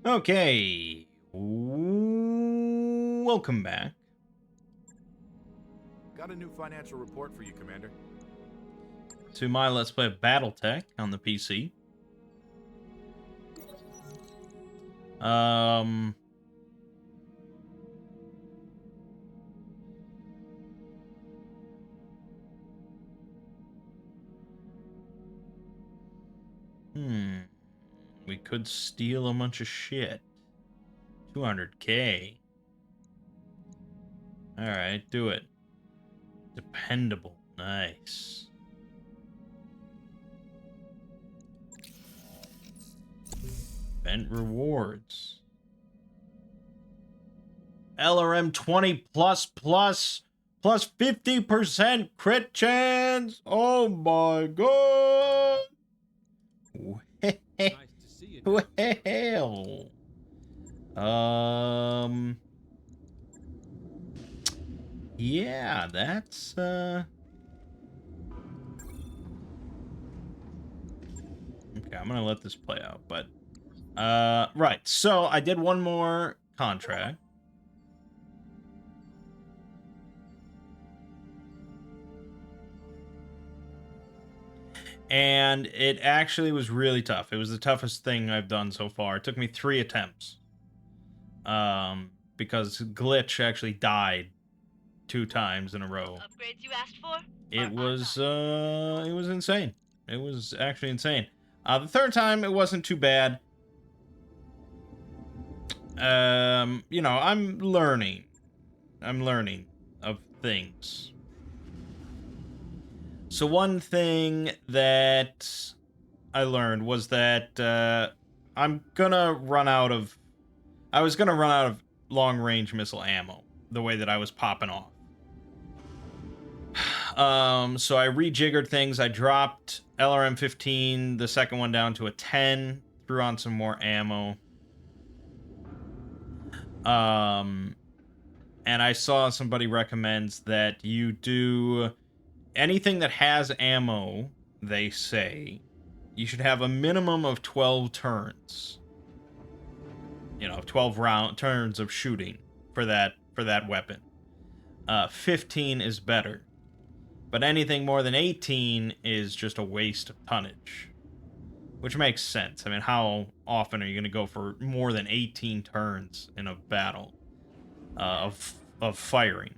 Okay. Welcome back Got a new financial report for you, Commander. to my Let's Play of Battletech on the PC. Um... We could steal a bunch of shit. 200k. Alright, do it. Dependable. Nice. Event rewards. LRM 20 plus 50% crit chance. Oh my god. Nice to see you. Well. Yeah, that's okay, I'm gonna let this play out, but right, so I did one more contract. And it actually was really tough. It was the toughest thing I've done so far. It took me 3 attempts. Because Glitch actually died 2 times in a row. Upgrades you asked for? It was insane. It was actually insane. The 3rd time it wasn't too bad. You know, I'm learning of things. So one thing that I learned was that I was gonna run out of long-range missile ammo the way that I was popping off. So I rejiggered things. I dropped LRM 15, the second one, down to a 10, threw on some more ammo. And I saw somebody recommends that you do anything that has ammo, they say, you should have a minimum of 12 turns. You know, 12 turns of shooting for that weapon. 15 is better. But anything more than 18 is just a waste of tonnage. Which makes sense. I mean, how often are you going to go for more than 18 turns in a battle of firing?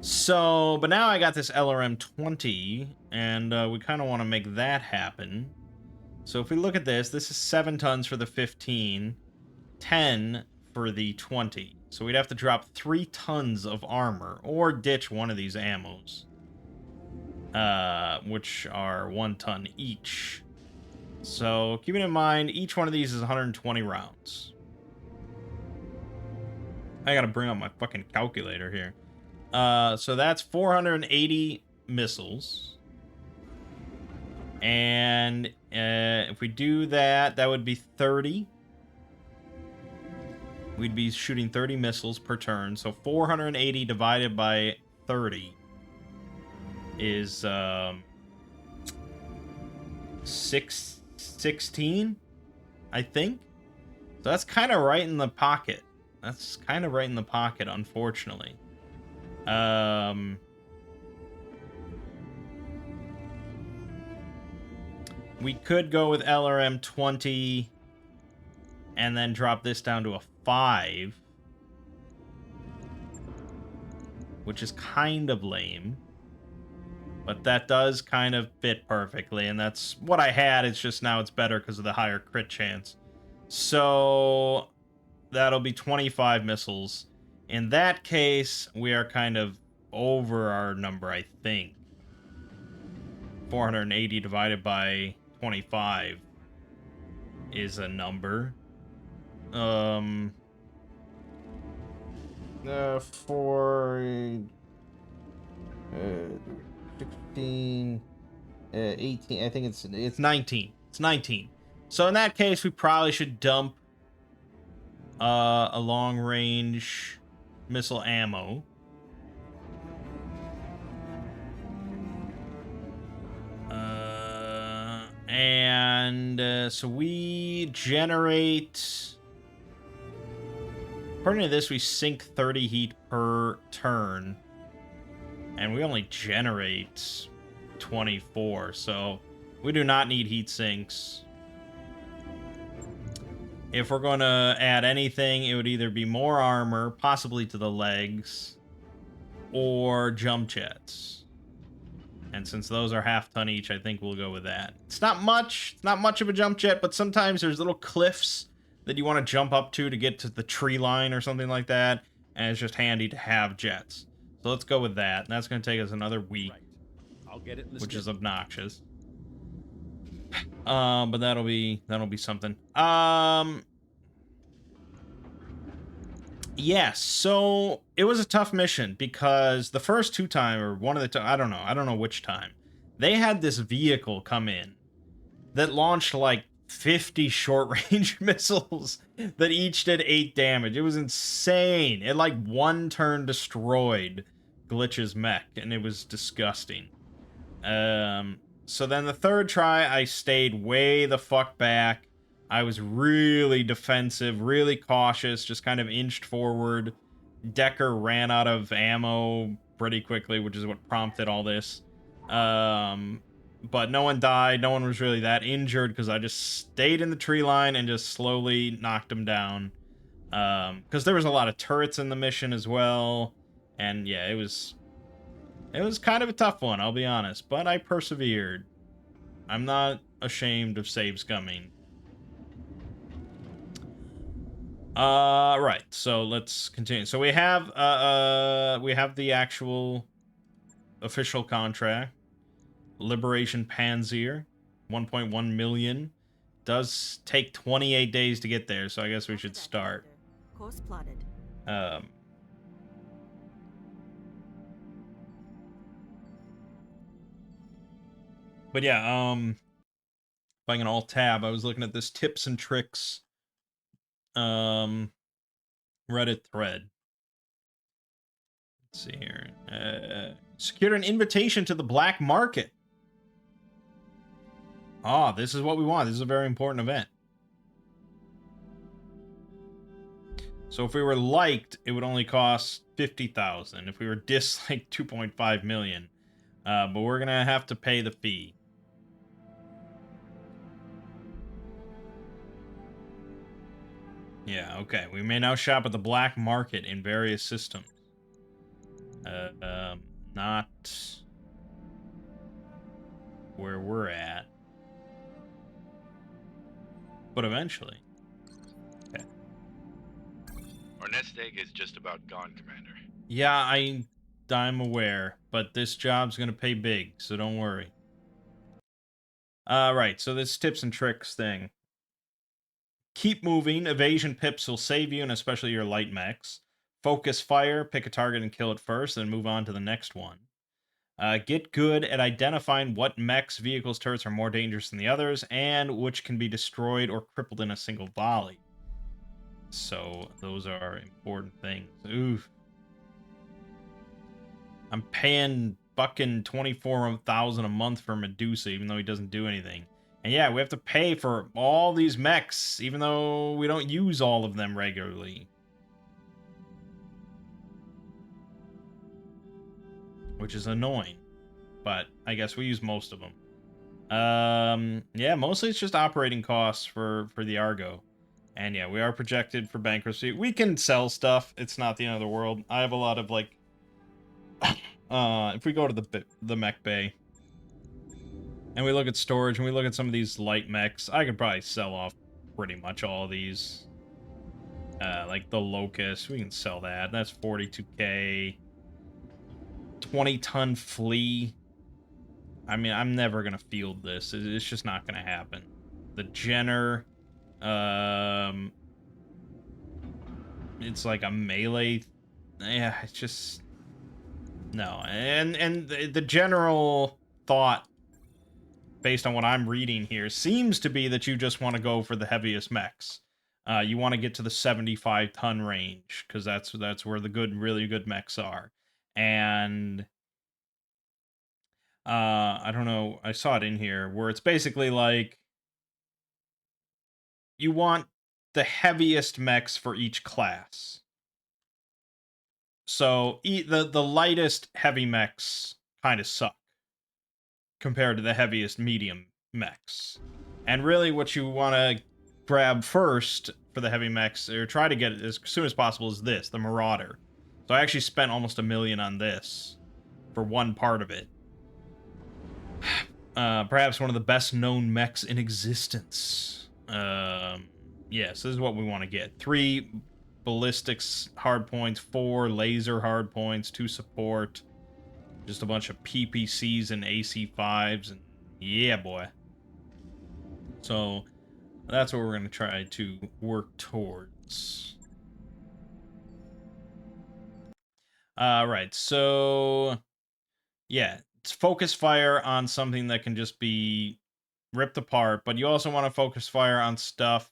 So, but now I got this LRM 20, and we kind of want to make that happen. So if we look at this is 7 tons for the 15, 10 for the 20. So we'd have to drop 3 tons of armor, or ditch one of these ammos. Which are 1 ton each. So, keeping in mind, each one of these is 120 rounds. I gotta bring up my fucking calculator here. So that's 480 missiles. And if we do that, that would be 30. We'd be shooting 30 missiles per turn. So 480 divided by 30 is 16, I think. So that's kind of right in the pocket. That's kind of right in the pocket, unfortunately. We could go with LRM 20 and then drop this down to a 5, which is kind of lame. But that does kind of fit perfectly, and that's what I had. It's just now it's better because of the higher crit chance. So that'll be 25 missiles. In that case, we are kind of over our number, I think. 480 divided by 25 is a number. 16, 18, I think it's 19. It's 19. So in that case, we probably should dump a long-range missile ammo. And so we generate... According to this, we sink 30 heat per turn. And we only generate 24, so we do not need heat sinks. If we're going to add anything, it would either be more armor, possibly to the legs, or jump jets. And since those are half ton each, I think we'll go with that. It's not much. It's not much of a jump jet, but sometimes there's little cliffs that you want to jump up to get to the tree line or something like that, and it's just handy to have jets. So let's go with that. And that's going to take us another week, Right. I'll get it in the which is schedule. obnoxious. But that'll be something. Yes, so it was a tough mission because the first two time, or one of the I don't know which time, they had this vehicle come in that launched like 50 short range missiles that each did 8 damage. It was insane. It like one turn destroyed Glitch's mech, and it was disgusting. So then the third try, I stayed way the fuck back. I was really defensive, really cautious, just kind of inched forward. Decker ran out of ammo pretty quickly, which is what prompted all this. But no one died. No one was really that injured because I just stayed in the tree line and just slowly knocked them down. Because there was a lot of turrets in the mission as well. And yeah, it was kind of a tough one, I'll be honest, but I persevered. I'm not ashamed of save scumming. Right. So let's continue. So we have the actual official contract. Liberation Panzer, 1.1 million. Does take 28 days to get there, so I guess we should start. Course plotted. But yeah, if I can alt tab, I was looking at this tips and tricks Reddit thread. Let's see here. Secured an invitation to the black market. Ah, this is what we want. This is a very important event. So if we were liked, it would only cost 50,000. If we were disliked, 2.5 million. But we're gonna have to pay the fee. Yeah, okay. We may now shop at the black market in various systems. Not where we're at. But eventually. Okay. Our nest egg is just about gone, Commander. Yeah, I'm aware, but this job's gonna pay big, so don't worry. Right, so this tips and tricks thing. Keep moving. Evasion pips will save you, and especially your light mechs. Focus fire. Pick a target and kill it first, then move on to the next one. Get good at identifying what mechs, vehicles, turrets are more dangerous than the others, and which can be destroyed or crippled in a single volley. So, those are important things. Oof. I'm paying fucking 24,000 a month for Medusa, even though he doesn't do anything. And yeah, we have to pay for all these mechs, even though we don't use all of them regularly. Which is annoying. But I guess we use most of them. Yeah, mostly it's just operating costs for the Argo. And yeah, we are projected for bankruptcy. We can sell stuff. It's not the end of the world. I have a lot of, like... if we go to the mech bay... and we look at storage, and we look at some of these light mechs, I could probably sell off pretty much all of these. Like the Locust, we can sell that. That's 42k. 20-ton Flea. I mean, I'm never going to field this. It's just not going to happen. The Jenner. It's like a melee. Yeah, it's just... no. And the general thought, based on what I'm reading here, seems to be that you just want to go for the heaviest mechs. You want to get to the 75-ton range, because that's where the really good mechs are. And I don't know, I saw it in here, where it's basically like you want the heaviest mechs for each class. So the lightest heavy mechs kind of suck compared to the heaviest medium mechs. And really what you want to grab first for the heavy mechs, or try to get it as soon as possible, is this, the Marauder. So I actually spent almost $1 million on this for one part of it. Perhaps one of the best known mechs in existence. Yes, this is what we want to get. 3 ballistics hardpoints, 4 laser hardpoints, 2 support, just a bunch of PPCs and AC5s, and yeah, boy. So that's what we're going to try to work towards. Right, so yeah, it's focus fire on something that can just be ripped apart, but you also want to focus fire on stuff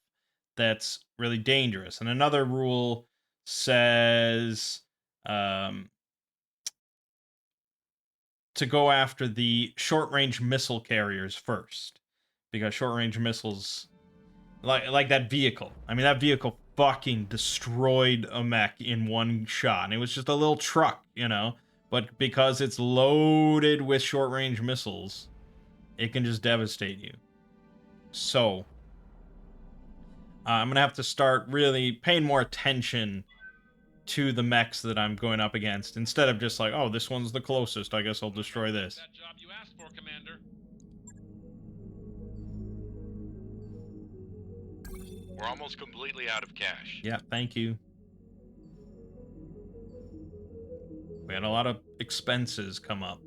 that's really dangerous. And another rule says to go after the short-range missile carriers first, because short-range missiles, like that vehicle. I mean, that vehicle fucking destroyed a mech in one shot. And it was just a little truck, you know, but because it's loaded with short-range missiles, it can just devastate you. So I'm gonna have to start really paying more attention to the mechs that I'm going up against, instead of just like, oh, this one's the closest, I guess I'll destroy this. That job you asked for, Commander. We're almost completely out of cash. Yeah, thank you. We had a lot of expenses come up.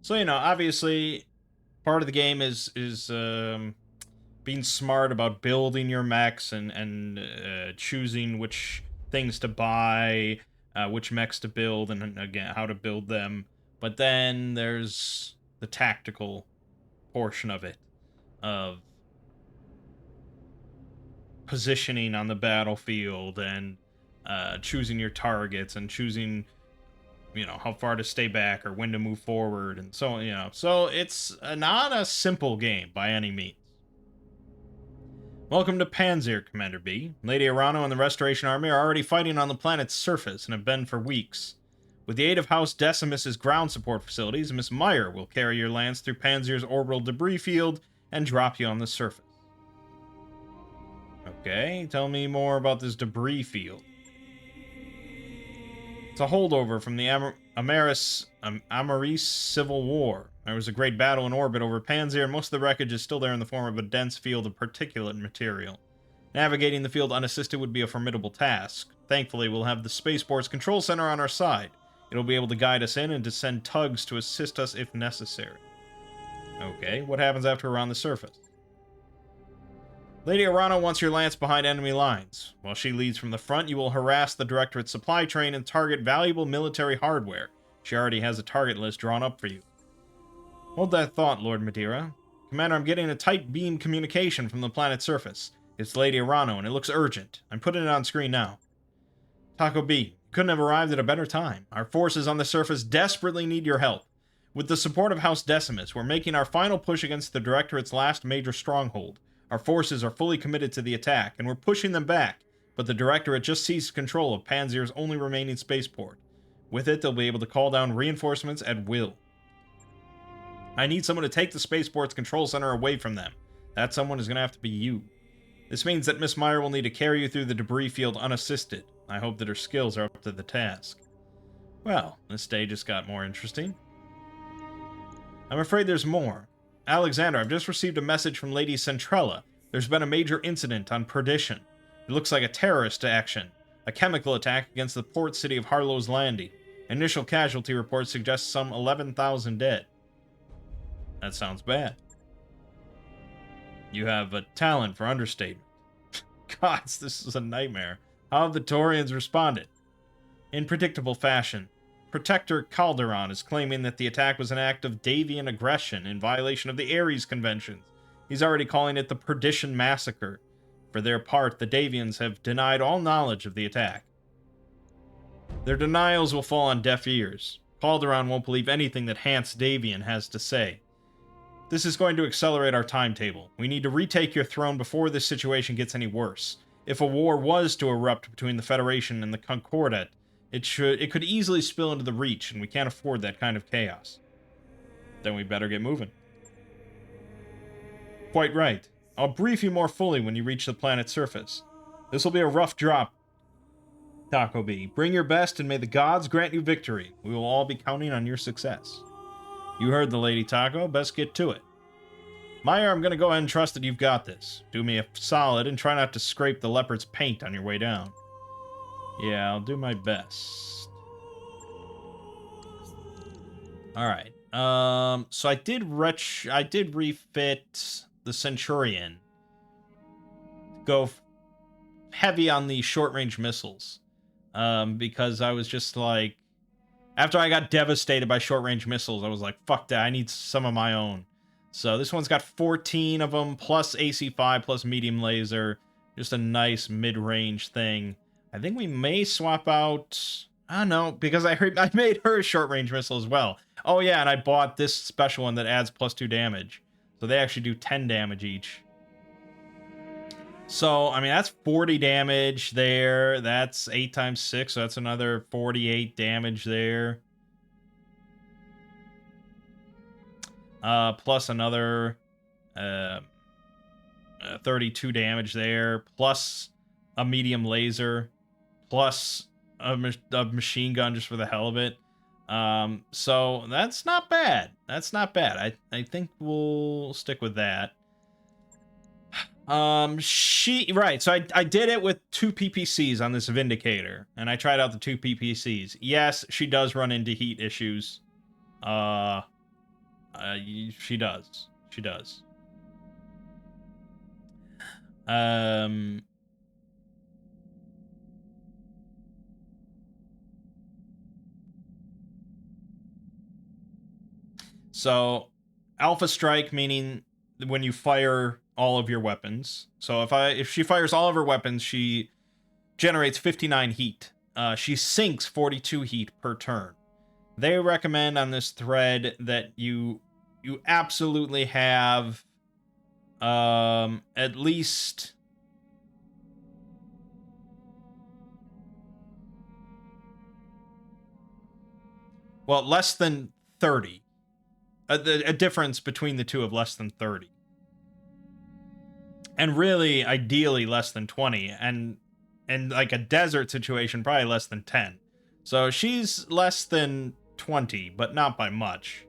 So, you know, obviously, part of the game is being smart about building your mechs and choosing which things to buy, which mechs to build, and again, how to build them. But then there's the tactical portion of it, of positioning on the battlefield, and choosing your targets, and choosing, you know, how far to stay back or when to move forward, and so on, you know. So it's not a simple game by any means. Welcome to Panzer, Commander B. Lady Arano and the Restoration Army are already fighting on the planet's surface and have been for weeks. With the aid of House Decimus's ground support facilities, Miss Meyer will carry your lance through Panzer's orbital debris field and drop you on the surface. Okay, tell me more about this debris field. It's a holdover from the Amaris Civil War. There was a great battle in orbit over Panzer, and most of the wreckage is still there in the form of a dense field of particulate material. Navigating the field unassisted would be a formidable task. Thankfully, we'll have the Spaceport's control center on our side. It'll be able to guide us in and to send tugs to assist us if necessary. Okay, what happens after we're on the surface? Lady Arano wants your lance behind enemy lines. While she leads from the front, you will harass the Directorate's supply train and target valuable military hardware. She already has a target list drawn up for you. Hold that thought, Lord Madeira. Commander, I'm getting a tight beam communication from the planet's surface. It's Lady Arano, and it looks urgent. I'm putting it on screen now. Taco B, you couldn't have arrived at a better time. Our forces on the surface desperately need your help. With the support of House Decimus, we're making our final push against the Directorate's last major stronghold. Our forces are fully committed to the attack, and we're pushing them back, but the Directorate just seized control of Panzer's only remaining spaceport. With it, they'll be able to call down reinforcements at will. I need someone to take the spaceport's control center away from them. That someone is going to have to be you. This means that Miss Meyer will need to carry you through the debris field unassisted. I hope that her skills are up to the task. Well, this day just got more interesting. I'm afraid there's more. Alexander, I've just received a message from Lady Centrella. There's been a major incident on Perdition. It looks like a terrorist action. A chemical attack against the port city of Harlow's Landing. Initial casualty reports suggest some 11,000 dead. That sounds bad. You have a talent for understatement. Gods, this is a nightmare. How have the Taurians responded? In predictable fashion. Protector Calderon is claiming that the attack was an act of Davian aggression in violation of the Ares Conventions. He's already calling it the Perdition Massacre. For their part, the Davians have denied all knowledge of the attack. Their denials will fall on deaf ears. Calderon won't believe anything that Hans Davian has to say. This is going to accelerate our timetable. We need to retake your throne before this situation gets any worse. If a war was to erupt between the Federation and the Concordat, it could easily spill into the Reach, and we can't afford that kind of chaos. Then we better get moving. Quite right. I'll brief you more fully when you reach the planet's surface. This will be a rough drop, Taco B. Bring your best and may the gods grant you victory. We will all be counting on your success. You heard the lady, Taco. Best get to it. Meyer, I'm gonna go ahead and trust that you've got this. Do me a solid and try not to scrape the leopard's paint on your way down. Yeah, I'll do my best. Alright. So I did refit the Centurion. Go heavy on the short-range missiles. Because I was just like... After I got devastated by short-range missiles, I was like, fuck that, I need some of my own. So this one's got 14 of them, plus AC5, plus medium laser. Just a nice mid-range thing. I think we may swap out... I don't know, because I made her a short-range missile as well. Oh yeah, and I bought this special one that adds +2 damage. So they actually do 10 damage each. So, I mean, that's 40 damage there. That's 8 times 6, so that's another 48 damage there. Plus another 32 damage there. Plus a medium laser. Plus a machine gun just for the hell of it. So that's not bad. That's not bad. I think we'll stick with that. Right, so I did it with 2 PPCs on this Vindicator, and I tried out the 2 PPCs. Yes, she does run into heat issues. She does. She does. So, Alpha Strike, meaning when you fire all of your weapons. So if she fires all of her weapons, she generates 59 heat. She sinks 42 heat per turn. They recommend on this thread that you absolutely have at least less than 30. A difference between the two of less than 30. And really, ideally, less than 20. And like a desert situation, probably less than 10. So she's less than 20, but not by much.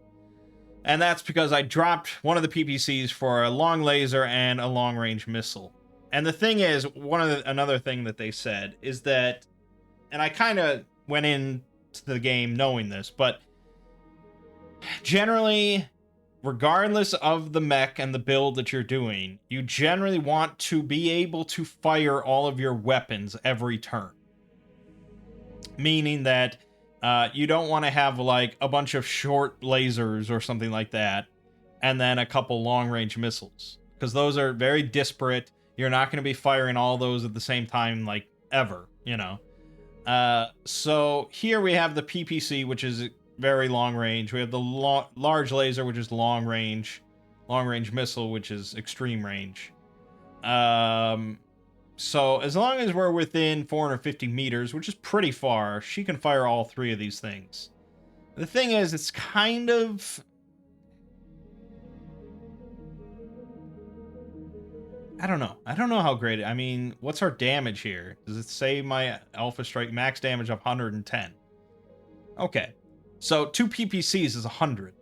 And that's because I dropped one of the PPCs for a long laser and a long-range missile. And the thing is, another thing that they said is that, and I kind of went into the game knowing this, but generally, regardless of the mech and the build that you're doing, you generally want to be able to fire all of your weapons every turn. Meaning that you don't want to have like a bunch of short lasers or something like that, and then a couple long-range missiles. Because those are very disparate. You're not going to be firing all those at the same time, like, ever, you know. So here we have the PPC, which is very long range. We have the large laser, which is long range missile, which is extreme range. So as long as we're within 450 meters, which is pretty far, she can fire all 3 of these things. The thing is, it's kind of... I don't know. I don't know how great I mean, what's our damage here? Does it say my Alpha Strike max damage of 110? Okay. So 2 PPCs is 100.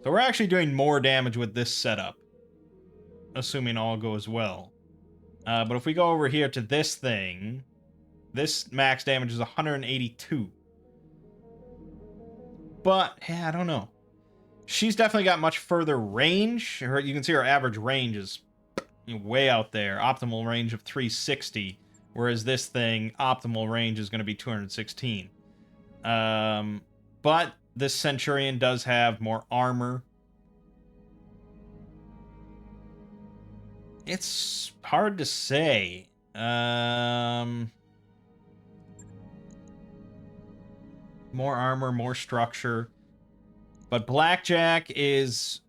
So we're actually doing more damage with this setup. Assuming all goes well. But if we go over here to this thing, this max damage is 182. But, yeah, I don't know. She's definitely got much further range. You can see her average range is way out there. Optimal range of 360. Whereas this thing, optimal range is going to be 216. But this Centurion does have more armor. It's hard to say. More armor, more structure. But Blackjack is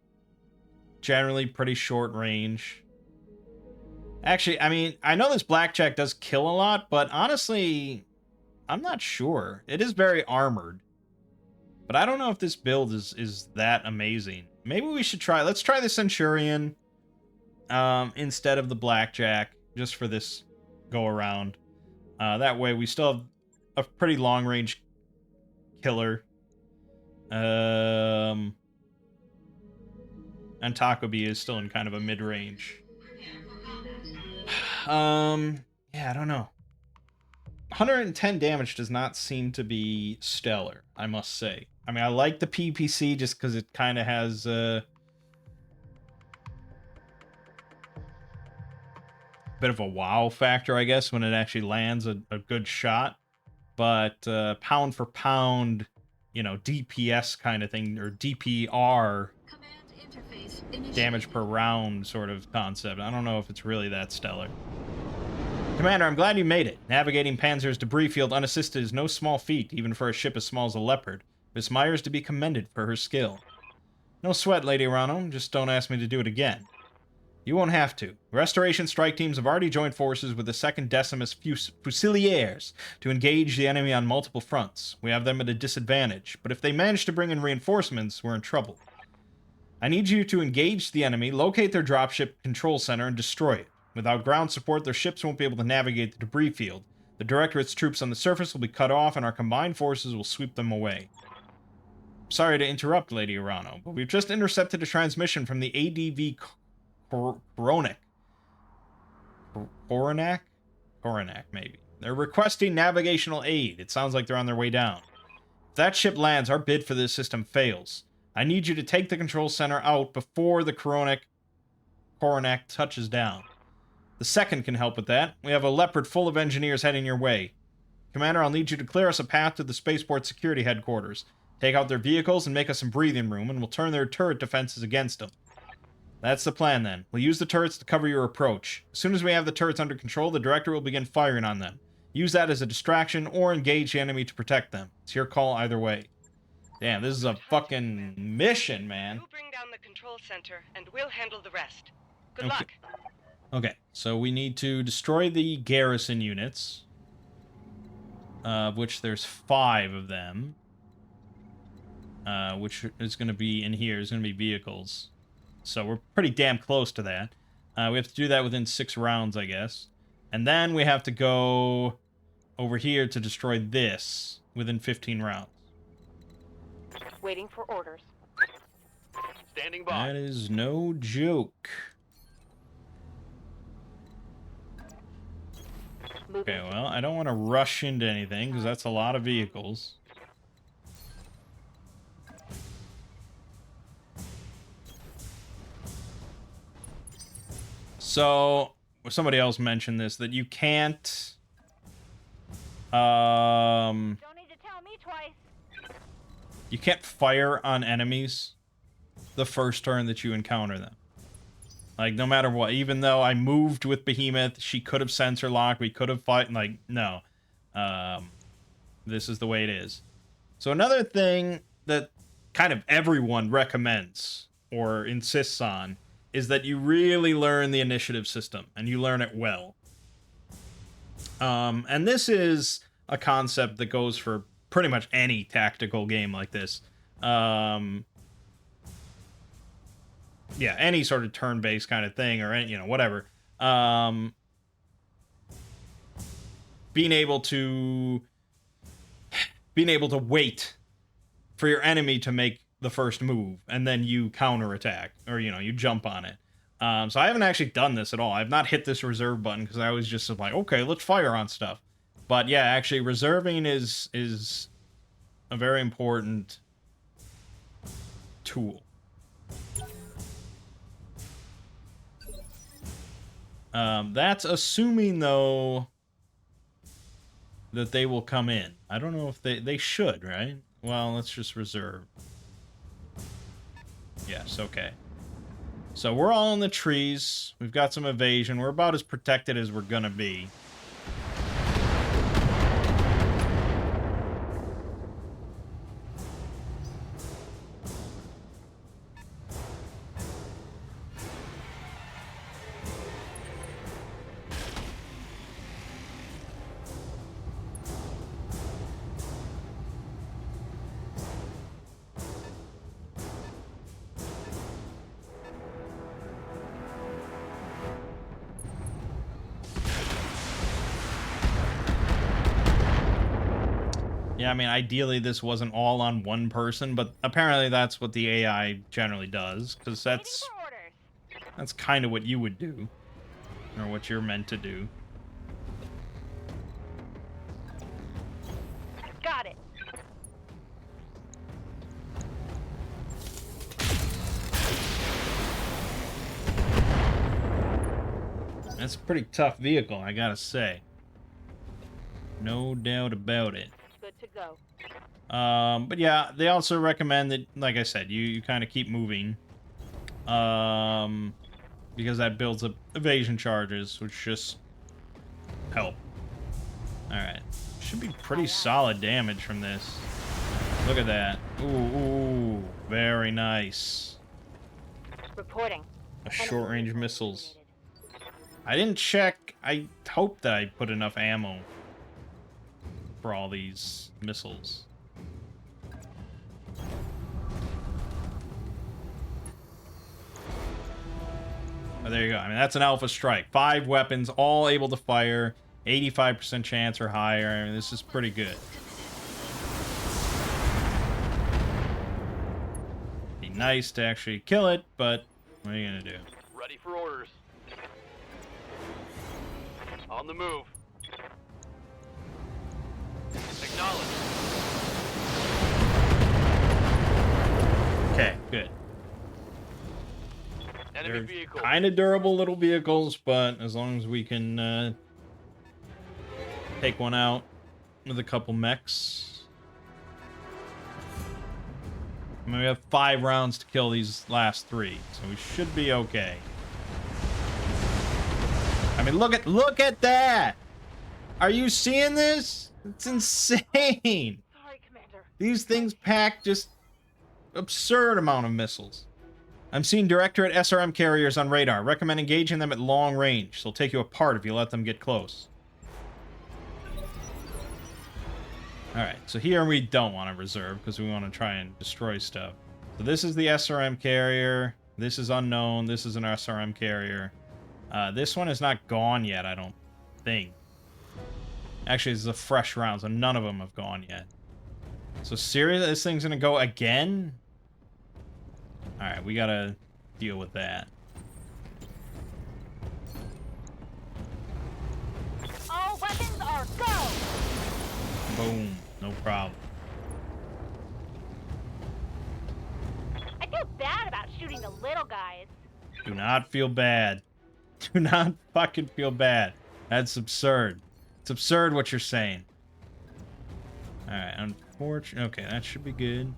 generally pretty short range. Actually, I mean, I know this Blackjack does kill a lot, but honestly, I'm not sure. It is very armored. But I don't know if this build is that amazing. Maybe we should try... Let's try the Centurion instead of the Blackjack, just for this go-around. That way, we still have a pretty long-range killer. And Takobi is still in kind of a mid-range. Yeah, I don't know. 110 damage does not seem to be stellar, I must say. I mean, I like the PPC just because it kind of has a bit of a wow factor, I guess, when it actually lands a good shot. But pound for pound, you know, DPS kind of thing, or DPR, damage per round sort of concept. I don't know if it's really that stellar. Commander, I'm glad you made it. Navigating Panzer's debris field unassisted is no small feat, even for a ship as small as a Leopard. Miss Meyer is to be commended for her skill. No sweat, Lady Rano. Just don't ask me to do it again. You won't have to. Restoration strike teams have already joined forces with the 2nd Decimus Fusiliers to engage the enemy on multiple fronts. We have them at a disadvantage, but if they manage to bring in reinforcements, we're in trouble. I need you to engage the enemy, locate their dropship control center, and destroy it. Without ground support, their ships won't be able to navigate the debris field. The Directorate's troops on the surface will be cut off, and our combined forces will sweep them away. Sorry to interrupt, Lady Urano, but we've just intercepted a transmission from the ADV Koronak. Koronak, maybe. They're requesting navigational aid. It sounds like they're on their way down. If that ship lands, our bid for this system fails. I need you to take the control center out before the Koronak touches down. The 2nd can help with that. We have a Leopard full of engineers heading your way. Commander, I'll need you to clear us a path to the spaceport security headquarters. Take out their vehicles and make us some breathing room, and we'll turn their turret defenses against them. That's the plan, then. We'll use the turrets to cover your approach. As soon as we have the turrets under control, the Director will begin firing on them. Use that as a distraction, or engage the enemy to protect them. It's your call either way. Damn, this is a fucking mission, man. You bring down the control center, and we'll handle the rest. Good luck. Okay, so we need to destroy the garrison units, of which there's 5 of them, which is going to be in here. Is going to be vehicles, so we're pretty damn close to that. We have to do that within 6 rounds, I guess, and then we have to go over here to destroy this within 15 rounds. Waiting for orders. Standing by. That is no joke. Okay, well, I don't want to rush into anything, because that's a lot of vehicles. So, somebody else mentioned this, that you can't... Don't need to tell me twice. You can't fire on enemies the first turn that you encounter them. Like, no matter what. Even though I moved with Behemoth, she could have sensor locked, we could have fought, like, no. This is the way it is. So another thing that kind of everyone recommends, or insists on, is that you really learn the initiative system, and you learn it well. And this is a concept that goes for pretty much any tactical game like this. Yeah, any sort of turn-based kind of thing, or, you know, whatever. Being able to wait for your enemy to make the first move, and then you counterattack, or, you know, you jump on it. So I haven't actually done this at all. I've not hit this reserve button, because I was just like, okay, let's fire on stuff. But yeah, actually, reserving is a very important tool. That's assuming, though, that they will come in. I don't know if they should, right? Well, let's just reserve. Yes, okay. So we're all in the trees. We've got some evasion. We're about as protected as we're gonna be. Yeah, I mean, ideally this wasn't all on one person, but apparently that's what the AI generally does, because Waiting for orders. that's kind of what you would do, or what you're meant to do. Got it. That's a pretty tough vehicle, I gotta say. No doubt about it. Good to go. But yeah, they also recommend that, like I said, you kind of keep moving. Because that builds up evasion charges, which just help. Alright. Should be pretty solid damage from this. Look at that. Ooh, very nice. Reporting. A short-range missiles. I didn't check. I hope that I put enough ammo for all these missiles. Oh, there you go. I mean, that's an Alpha Strike. 5 weapons, all able to fire. 85% chance or higher. I mean, this is pretty good. Be nice to actually kill it, but what are you gonna do? Ready for orders. On the move. Acknowledge. Okay, good. Enemy They're vehicle. kind of durable little vehicles, but as long as we can take one out with a couple mechs. I mean, we have 5 rounds to kill these last 3, so we should be okay. I mean, look at that! Are you seeing this? It's insane! Sorry, Commander. These things pack just absurd amount of missiles. I'm seeing Directorate SRM carriers on radar. Recommend engaging them at long range. They'll take you apart if you let them get close. Alright, so here we don't want to reserve because we want to try and destroy stuff. So this is the SRM carrier. This is unknown. This is an SRM carrier. This one is not gone yet, I don't think. Actually, this is a fresh round, so none of them have gone yet. So seriously, this thing's gonna go again? Alright, we gotta deal with that. All weapons are go! Boom. No problem. I feel bad about shooting the little guys. Do not feel bad. Do not fucking feel bad. That's absurd. It's absurd what you're saying. Alright, unfortunate. Okay, that should be good.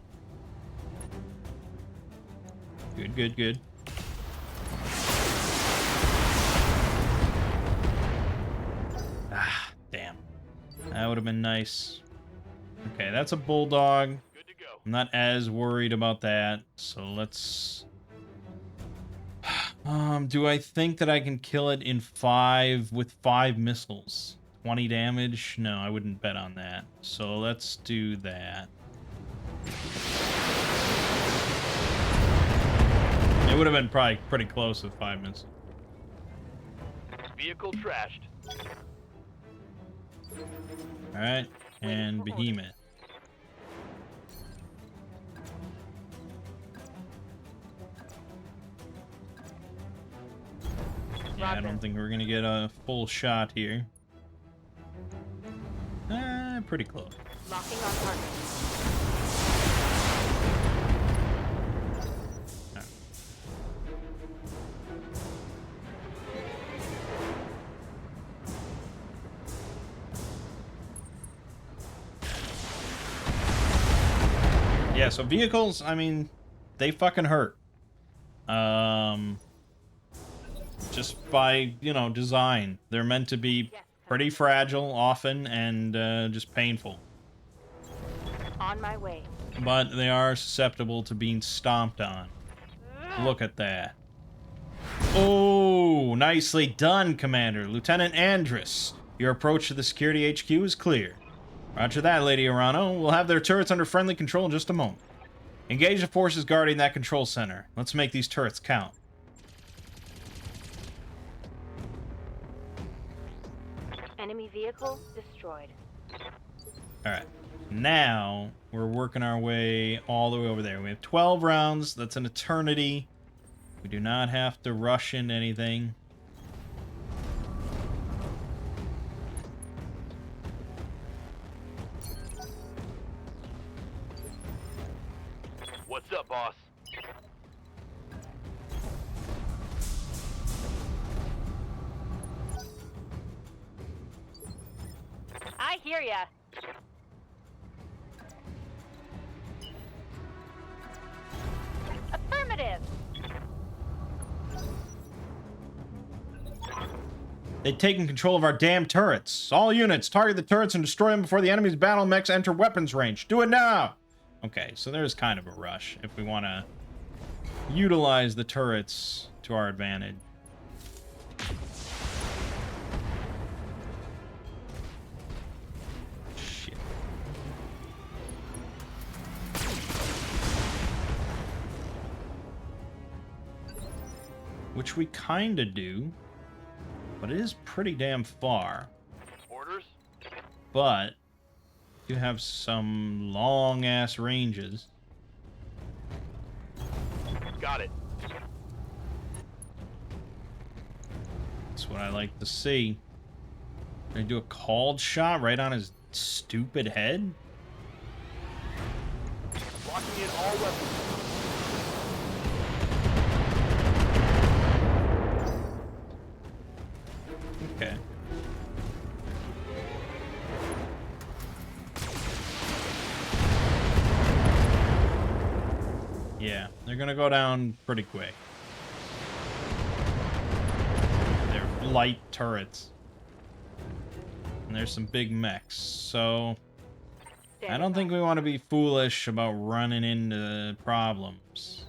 Good. Ah, damn. That would have been nice. Okay, that's a bulldog. Good to go. I'm not as worried about that. So let's... do I think that I can kill it in 5 with 5 missiles? 20 damage? No, I wouldn't bet on that. So let's do that. It would have been probably pretty close with 5 missiles. Vehicle trashed. Alright, and Behemoth. Yeah, I don't think we're gonna get a full shot here. Pretty close. Locking on target. Alright. Yeah, so vehicles, I mean, they fucking hurt. Just by, you know, design. They're meant to be pretty fragile often and just painful. On my way. But they are susceptible to being stomped on. Look at that. Oh, nicely done, Commander. Lieutenant Andrus, your approach to the security HQ is clear. Roger that, Lady Arano. We'll have their turrets under friendly control in just a moment. Engage the forces guarding that control center. Let's make these turrets count. Enemy vehicle destroyed. Alright. Now, we're working our way all the way over there. We have 12 rounds. That's an eternity. We do not have to rush into anything. What's up, boss? I hear ya. Affirmative. They've taken control of our damn turrets. All units, target the turrets and destroy them before the enemy's battle mechs enter weapons range. Do it now! Okay, so there's kind of a rush if we want to utilize the turrets to our advantage. Shit. Which we kind of do, but it is pretty damn far. Orders? But you have some long-ass ranges. Got it. That's what I like to see. They do a called shot right on his stupid head? Locking in all weapons. Okay. Yeah, they're gonna go down pretty quick. They're light turrets. And there's some big mechs, so I don't think we want to be foolish about running into problems.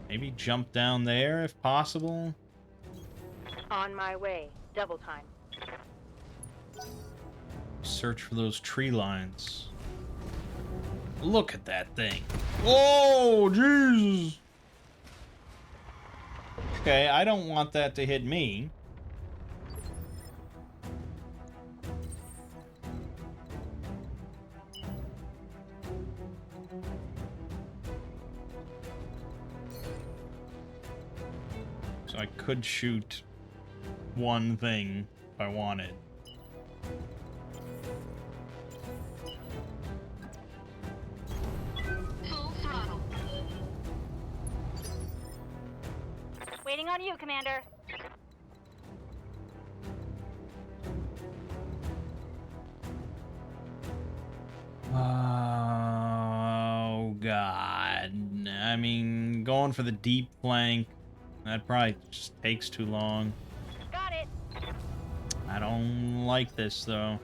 Maybe jump down there if possible. On my way. Double time. Search for those tree lines. Look at that thing. Whoa, Jesus. Okay, I don't want that to hit me. So I could shoot one thing if I wanted. Waiting on you, Commander. Oh, God. I mean, going for the deep flank, that probably just takes too long. Got it. I don't like this, though.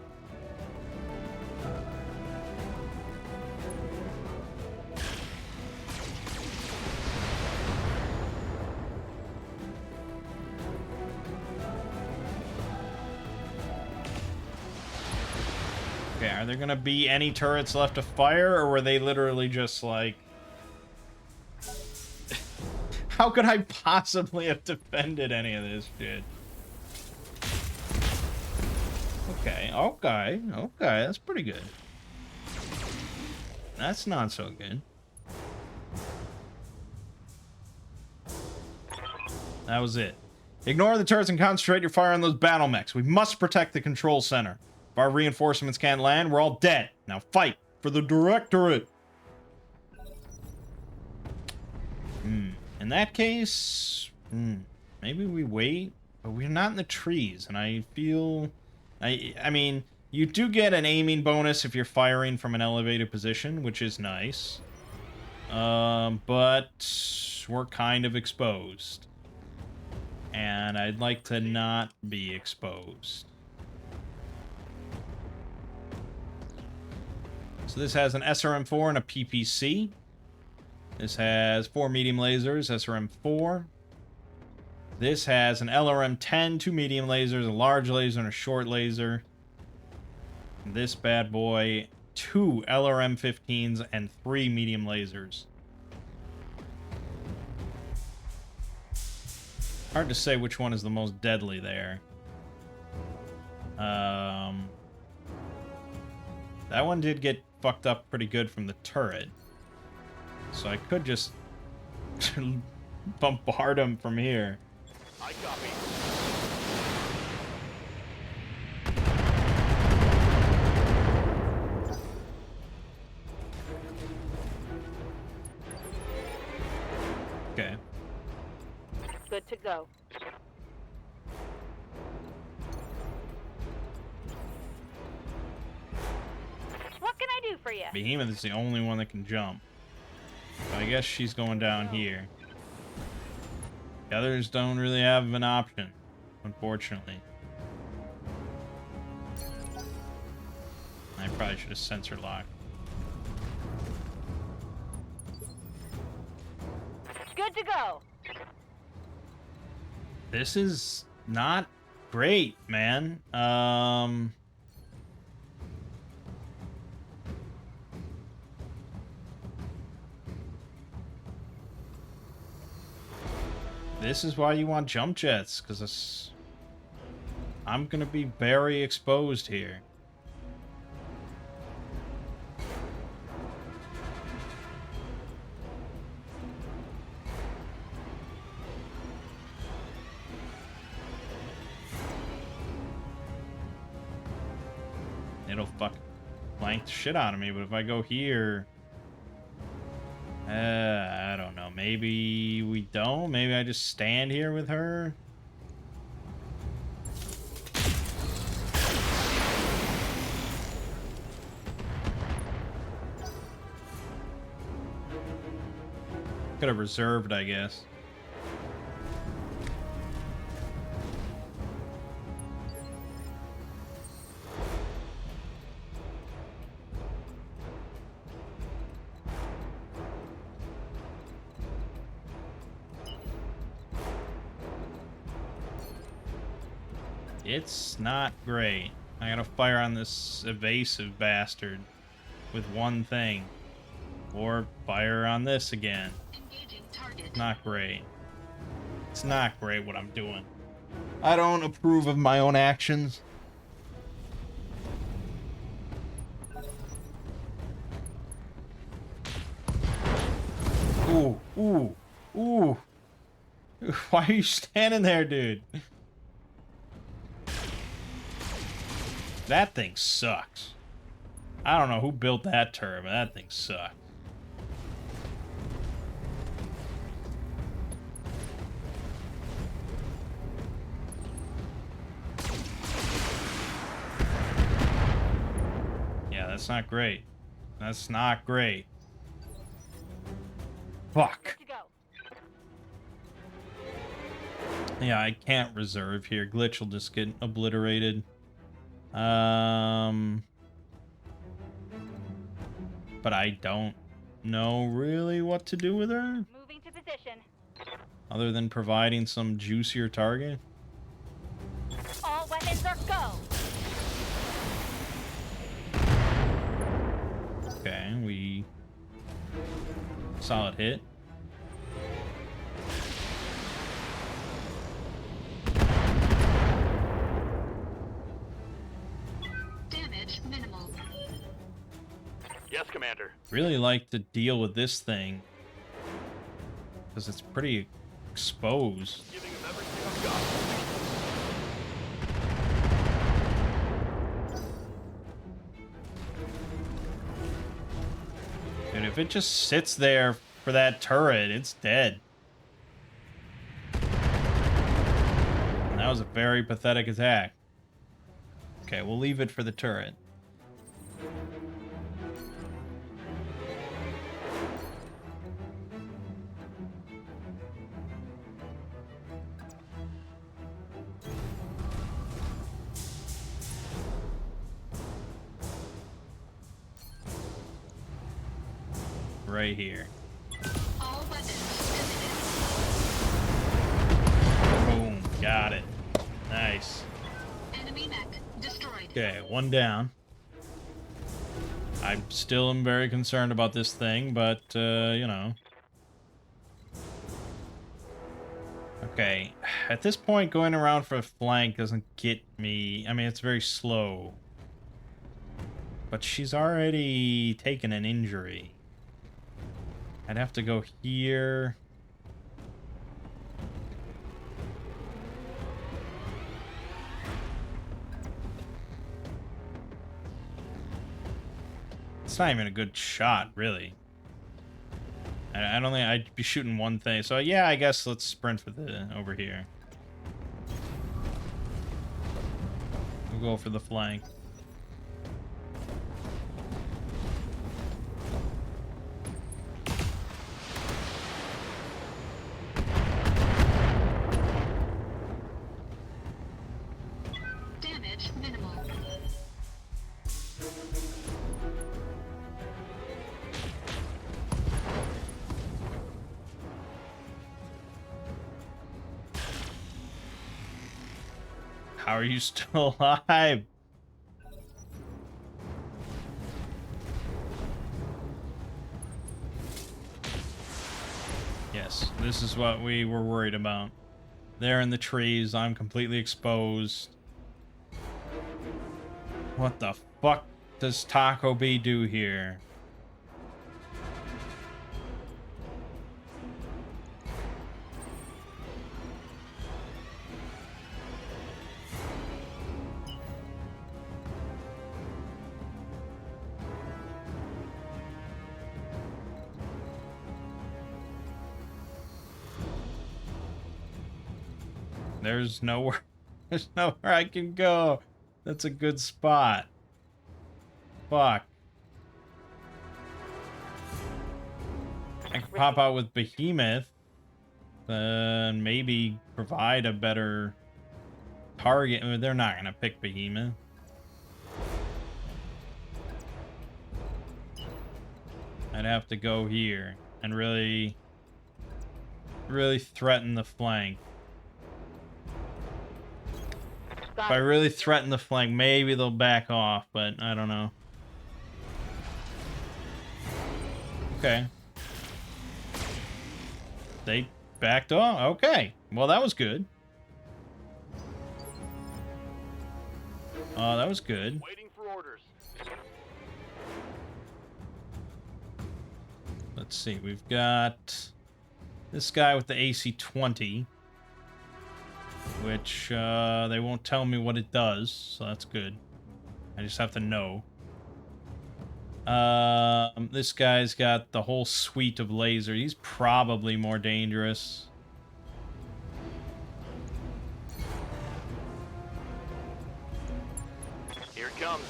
Okay, are there gonna be any turrets left to fire, or were they literally just like... How could I possibly have defended any of this shit? Okay, that's pretty good. That's not so good. That was it. Ignore the turrets and concentrate your fire on those battle mechs. We must protect the control center. If our reinforcements can't land, we're all dead. Now fight for the directorate. In that case, maybe we wait, but we're not in the trees, and I feel... I mean, you do get an aiming bonus if you're firing from an elevated position, which is nice. But we're kind of exposed. And I'd like to not be exposed. So this has an SRM-4 and a PPC. This has 4 medium lasers, SRM-4. This has an LRM-10, 2 medium lasers, a large laser, and a short laser. And this bad boy, 2 LRM-15s and 3 medium lasers. Hard to say which one is the most deadly there. That one did get fucked up pretty good from the turret. So I could just bombard him from here. I copy. Okay. Good to go. What can I do for you? Behemoth is the only one that can jump. So I guess she's going down here. The others don't really have an option, unfortunately. I probably should have sensor locked. Good to go. This is not great, man. This is why you want jump jets, because I'm gonna be very exposed here. It'll fuck blank the shit out of me, but if I go here... I don't know. Maybe we don't? Maybe I just stand here with her? Could have reserved, I guess. It's not great. I gotta fire on this evasive bastard with one thing. Or fire on this again. Not great. It's not great what I'm doing. I don't approve of my own actions. Ooh, ooh, ooh. Why are you standing there, dude? That thing sucks. I don't know who built that turret, but that thing sucks. Yeah, that's not great. That's not great. Fuck. Good to go. Yeah, I can't reserve here. Glitch will just get obliterated. But I don't know really what to do with her, Moving to position. other than providing some juicier target. All weapons are go. Okay, we... Solid hit. Damage minimal. Yes, Commander. Really like to deal with this thing, because it's pretty exposed. Giving him everything I've got. Dude, if it just sits there for that turret, it's dead. And that was a very pathetic attack. Okay, we'll leave it for the turret. Right here. All weapons Boom. Got it. Nice. committed. Enemy mech destroyed. Okay, one down. I still am very concerned about this thing, but, you know. Okay, at this point, going around for a flank doesn't get me. I mean, it's very slow. But she's already taken an injury. I'd have to go here. It's not even a good shot, really. I don't think I'd be shooting one thing. So yeah, I guess let's sprint for the over here. We'll go for the flank. Damage minimal. How are you still alive? Yes, this is what we were worried about. There in the trees, I'm completely exposed. What the fuck does Taco B do here? There's nowhere I can go. That's a good spot. Fuck. I could pop out with Behemoth. And maybe provide a better target. I mean, they're not gonna pick Behemoth. I'd have to go here and really threaten the flank. If I really threaten the flank, maybe they'll back off, but I don't know. Okay. They backed off? Okay. Well, that was good. Oh, that was good. Waiting for orders. Let's see. We've got this guy with the AC-20. Which, they won't tell me what it does, so that's good. I just have to know. This guy's got the whole suite of laser. He's probably more dangerous. Here it comes.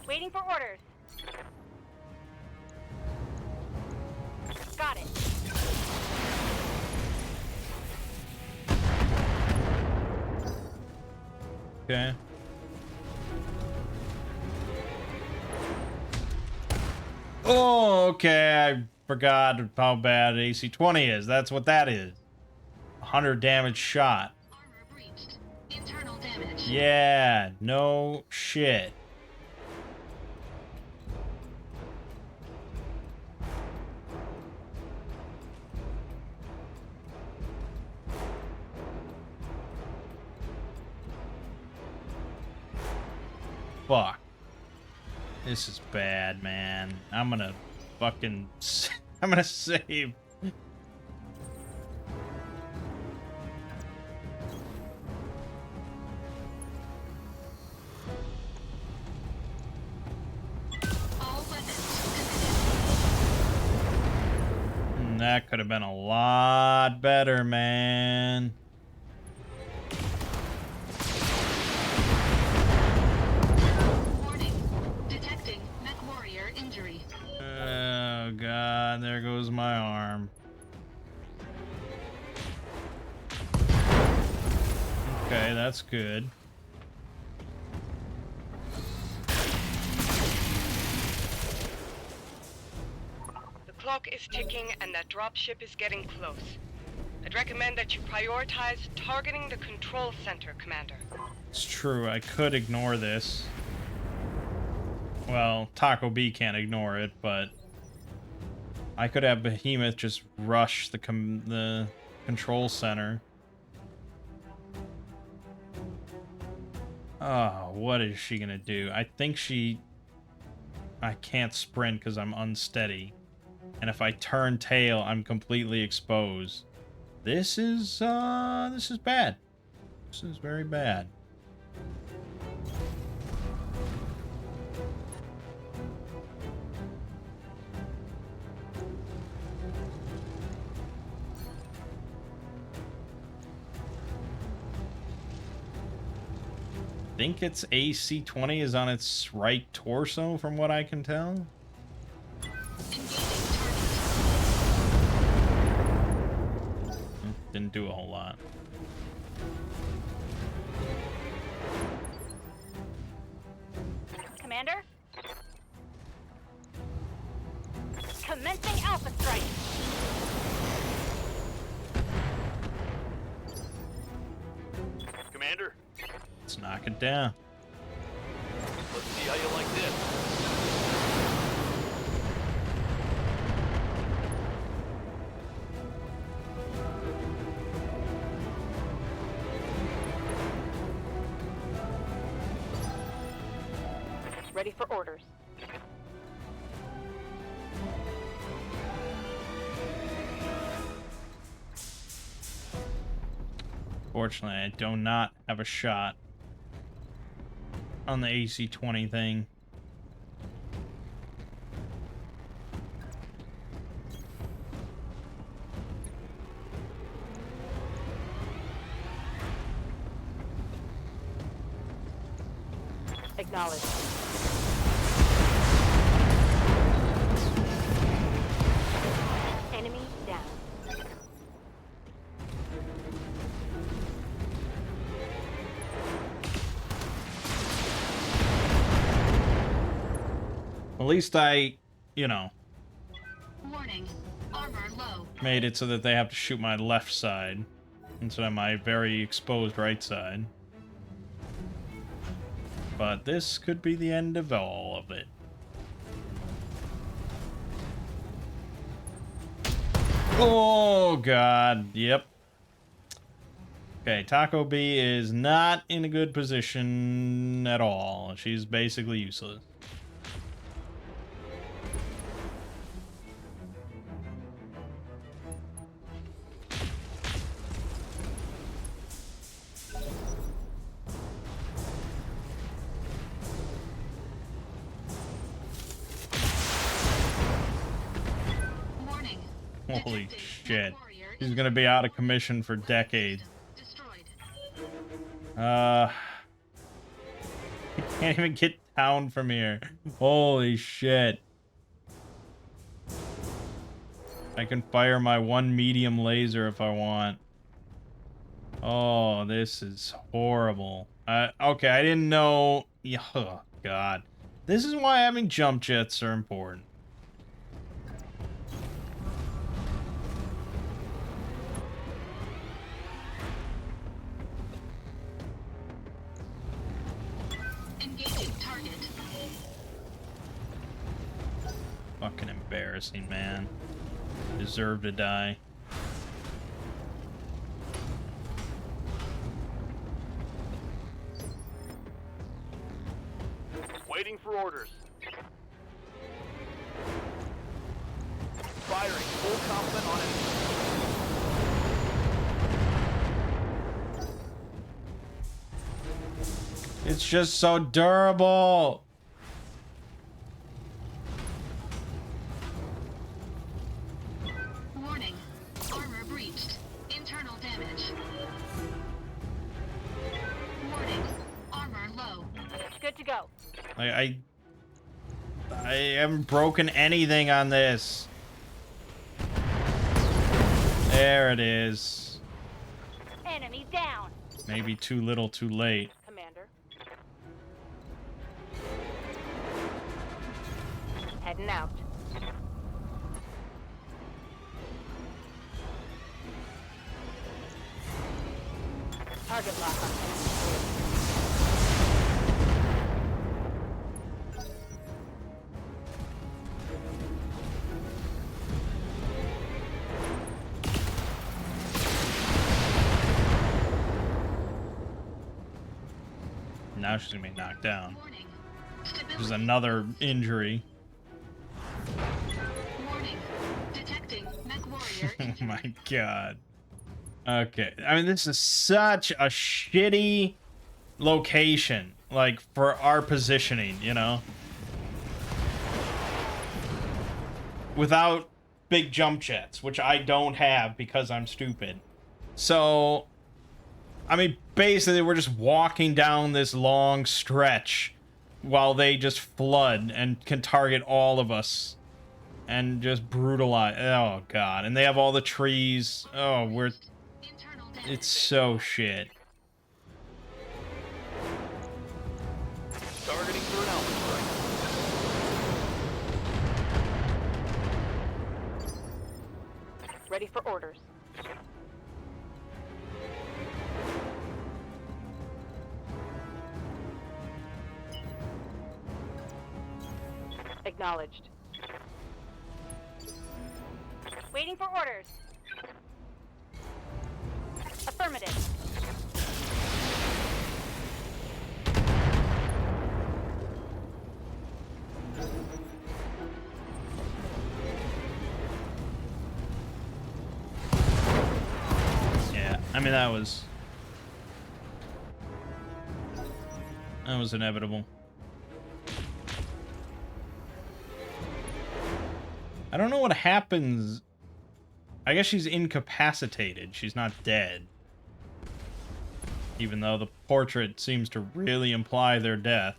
Waiting for orders. Got it. Okay. Oh, okay. I forgot how bad AC-20 is. That's what that is. 100 damage shot. Armor breached. Internal damage. Yeah, no shit. Fuck. This is bad, man. I'm gonna fucking... I'm gonna save. All weapons That could have been a lot better, man. warning. Detecting mech warrior injury. Oh god, there goes my arm. Okay, that's good. The clock is ticking and that dropship is getting close. I'd recommend that you prioritize targeting the control center, Commander. It's true, I could ignore this. Well, Taco B can't ignore it, but I could have Behemoth just rush the control center. Oh, what is she gonna do? I think I can't sprint because I'm unsteady. And if I turn tail, I'm completely exposed. This is bad. This is very bad. I think its AC-20 is on its right torso, from what I can tell. Didn't do a whole lot. Commander? Commencing Alpha Strike! Commander, Let's knock it down. let's see how you like this. Ready for orders. Fortunately, I do not have a shot on the AC-20 thing. Acknowledged. Enemy down. At least I, you know, Warning. Armor low. made it so that they have to shoot my left side instead of my very exposed right side. But this could be the end of all of it. Oh, God. Yep. Okay, Taco B is not in a good position at all. She's basically useless. Warning. Holy Detecting shit. Mech Warrior She's gonna be out of commission for decades. destroyed. I can't even get down from here. Holy shit. I can fire my one medium laser if I want. Oh, this is horrible. Okay, I didn't know. Yeah, oh, God. This is why having jump jets are important. Engaging target. Fucking embarrassing, man. Deserve to die. Waiting for orders. Firing full complement on it. It's just so durable. Warning. Armor breached. Internal damage. Warning. Armor low. Good to go. Like, I haven't broken anything on this. There it is. Enemy down. Maybe too little, too late. Commander. Heading out. Target lock on enemy 3. Now she's gonna be knocked down. Warning. There's Stability. another injury. Warning. Detecting mech warrior Oh injury. my god. Okay. I mean, this is such a shitty location, like, for our positioning, you know? Without big jump jets, which I don't have because I'm stupid. So, I mean, basically, we're just walking down this long stretch while they just flood and can target all of us and just brutalize. Oh, God. And they have all the trees. Oh, Internal damage. it's so shit. Targeting for an alpha strike. Ready for orders. Acknowledged. Waiting for orders. Affirmative. Yeah, I mean, that was inevitable. I don't know what happens. I guess she's incapacitated. She's not dead. Even though the portrait seems to really imply their death.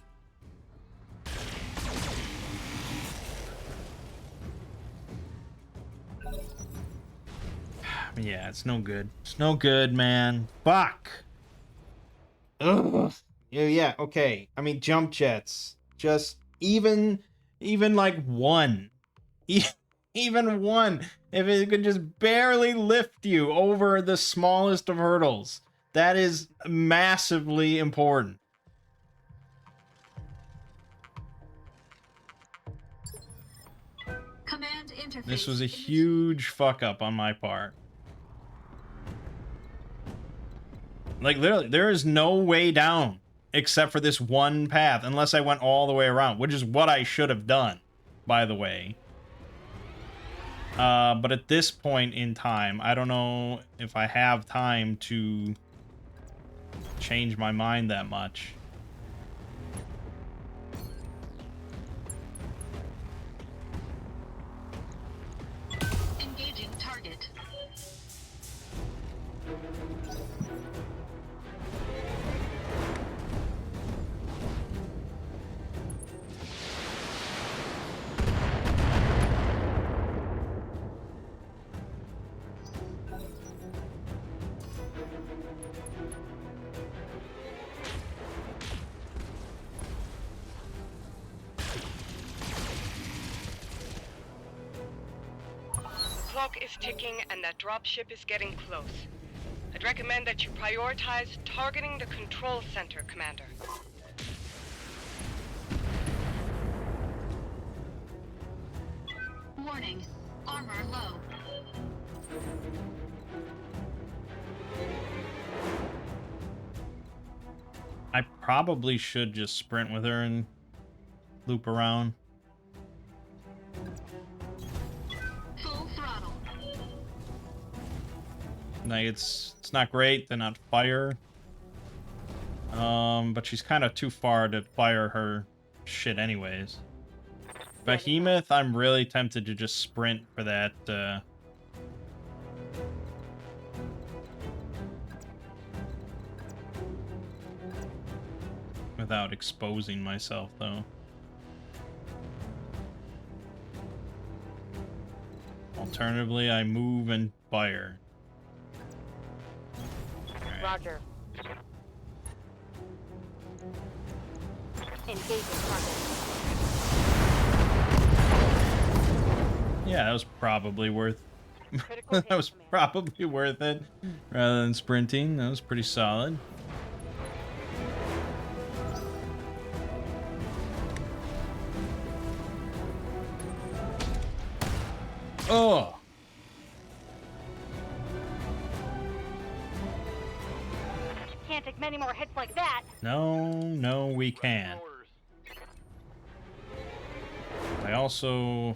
Yeah, it's no good. It's no good, man. Fuck. Ugh. Yeah, okay. I mean, jump jets. Just even like one. Even one. If it could just barely lift you over the smallest of hurdles. That is massively important. Command interface. This was a huge fuck up on my part. Like, literally, there is no way down except for this one path, unless I went all the way around, which is what I should have done, by the way. But at this point in time, I don't know if I have time to change my mind that much. Engaging target. Clock is ticking and that dropship is getting close. I'd recommend that you prioritize targeting the control center, Commander. Warning. Armor low. I probably should just sprint with her and loop around. Full throttle. Like, it's not great to not fire. But she's kind of too far to fire her shit anyways. Behemoth, I'm really tempted to just sprint for that, without exposing myself, though. Alternatively, I move and fire. Alright. Roger. Engaging target. Yeah, that was probably worth Critical that was hit, Commander. probably worth it rather than sprinting. That was pretty solid. Oh. Can't take many more hits like that. No, we Ready for can. orders. I also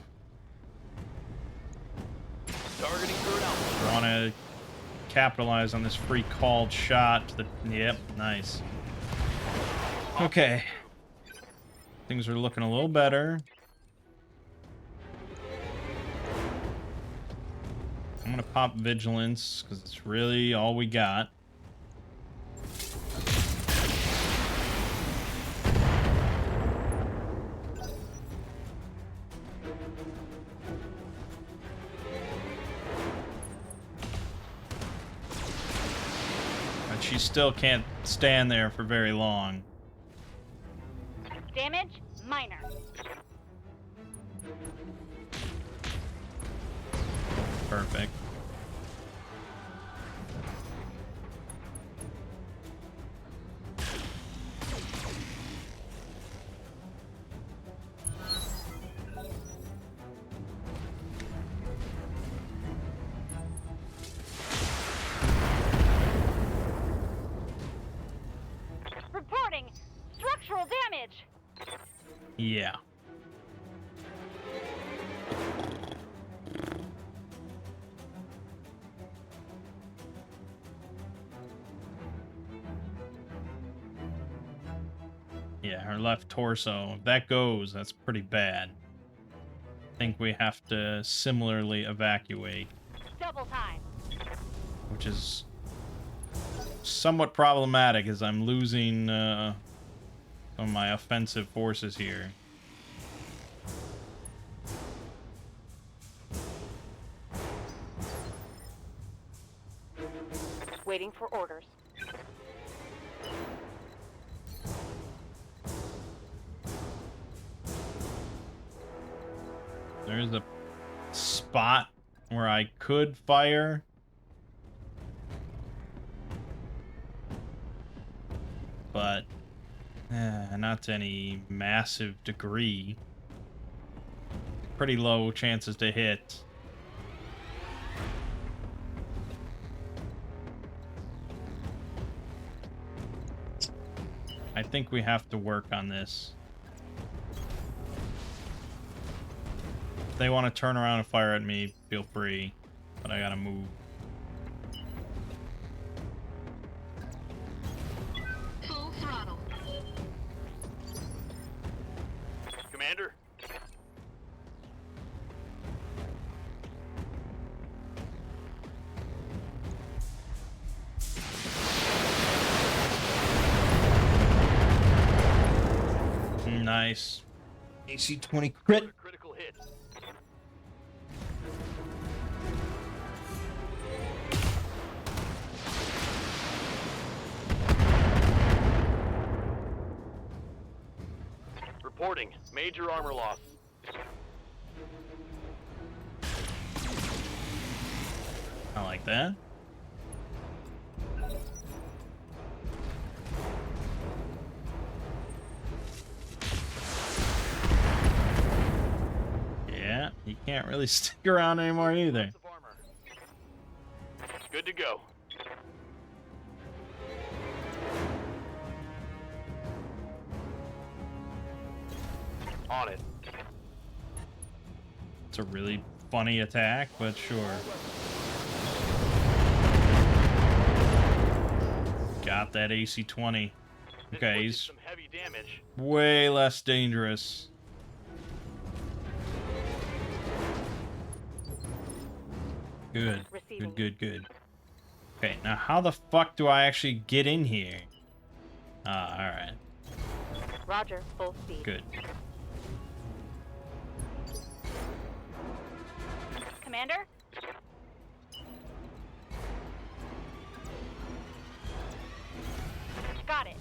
Targeting current output. want to capitalize on this free called shot. Yep, nice. Okay. Things are looking a little better. I'm gonna pop vigilance because it's really all we got. But she still can't stand there for very long. Damage minor. Perfect. Reporting structural damage. Yeah. Yeah, her left torso. If that goes, that's pretty bad. I think we have to similarly evacuate, Double time. which is somewhat problematic as I'm losing some of my offensive forces here. Waiting for orders. There's a spot where I could fire. But not to any massive degree. Pretty low chances to hit. I think we have to work on this. If they want to turn around and fire at me, feel free. But I gotta move. Full throttle. Commander? Nice. AC-20 crit. Critical hit. Reporting. Major armor loss. I like that. Yeah, he can't really stick around anymore either. Lots of armor. Good to go. On it. It's a really funny attack, but sure. Got that AC-20. This Okay, one did he's some heavy damage. way less dangerous. Good. Receiving. Good. Okay, now how the fuck do I actually get in here? Ah, alright. Roger, full speed. Good. Commander? Got it.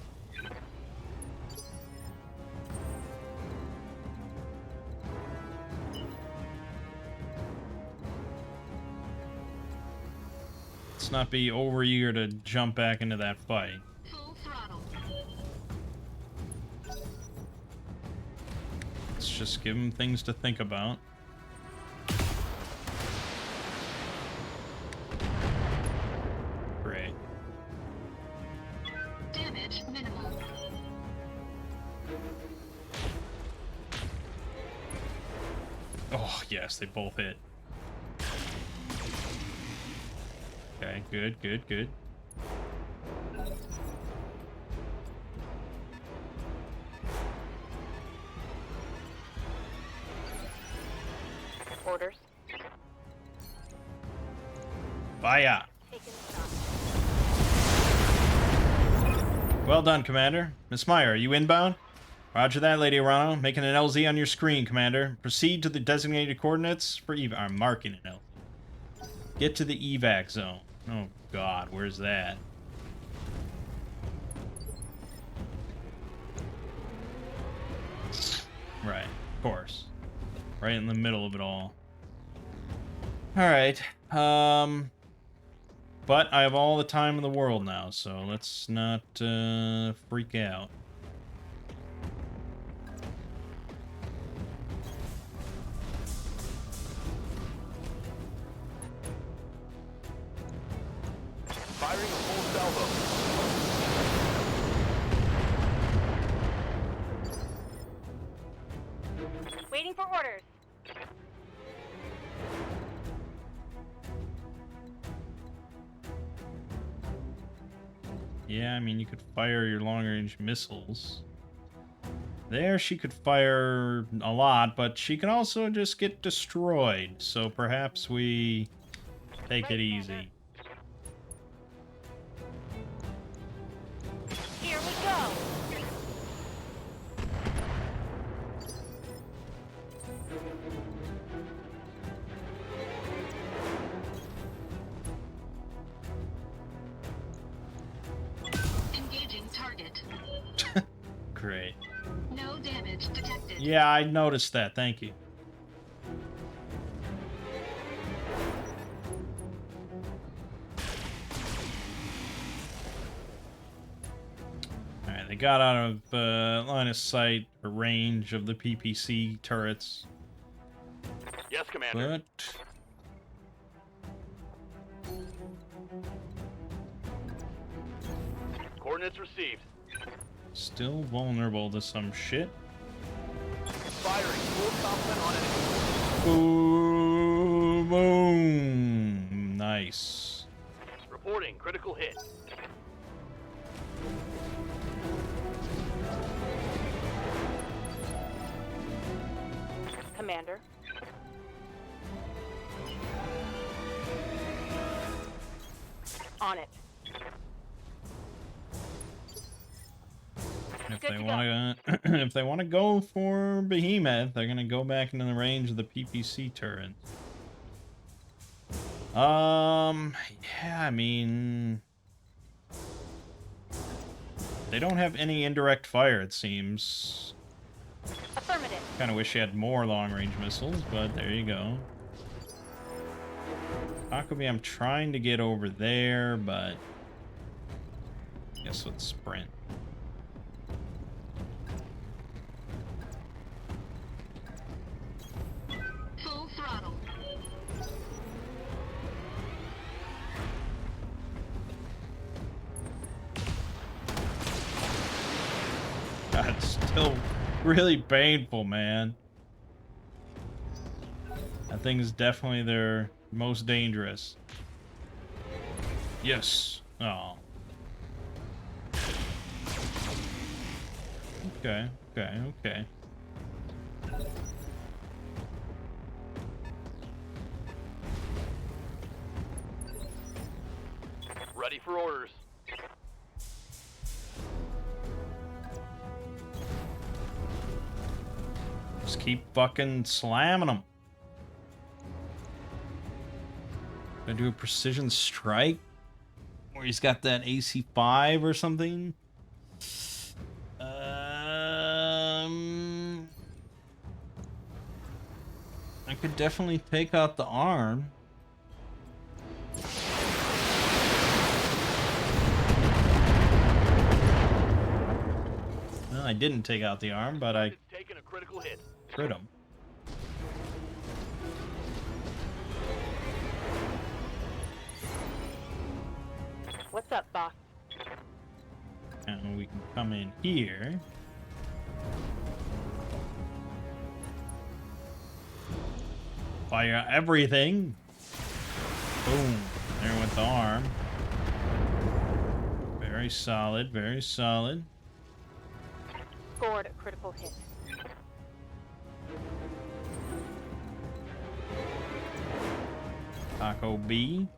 Let's not be over-eager to jump back into that fight. Full throttle. Let's just give him things to think about. Oh, yes, they both hit. Okay, good, good, good. Orders. Fire! Taking shot. Well done, Commander. Miss Meyer, are you inbound? Roger that, Lady Arano. Making an LZ on your screen, Commander. Proceed to the designated coordinates for evac. I'm marking an LZ. Get to the evac zone. Oh, God, where's that? Right, of course. Right in the middle of it all. Alright, but I have all the time in the world now, so let's not, freak out. Firing a full salvo. Waiting for orders. Yeah, I mean, you could fire your long-range missiles. There, she could fire a lot, but she can also just get destroyed. So perhaps we take it easy. Here we go. Engaging target. Great. No damage detected. Yeah, I noticed that. Thank you. Alright, they got out of line of sight or range of the PPC turrets. Yes, Commander. But Coordinates received. still vulnerable to some shit. Firing full complement on enemy. Boom, boom. Nice. Reporting critical hit. Commander. On it. If Good they to want to, if they want to go for Behemoth, they're gonna go back into the range of the PPC turret. Yeah, I mean, they don't have any indirect fire. It seems. Affirmative. Kind of wish she had more long-range missiles, but there you go. Huckabee, I'm trying to get over there, but I guess let's sprint. Full throttle. That's still really painful, man. That thing is definitely their most dangerous. Yes. Oh. Okay, okay, okay. Ready for orders. Just keep fucking slamming them. Gonna do a precision strike? Where he's got that AC-5 or something? I could definitely take out the arm. Well, I didn't take out the arm, but I It's taken a critical hit. crit him. What's up, boss? And we can come in here. Fire everything. Boom. There went the arm. Very solid, very solid. Scored a critical hit. Taco B.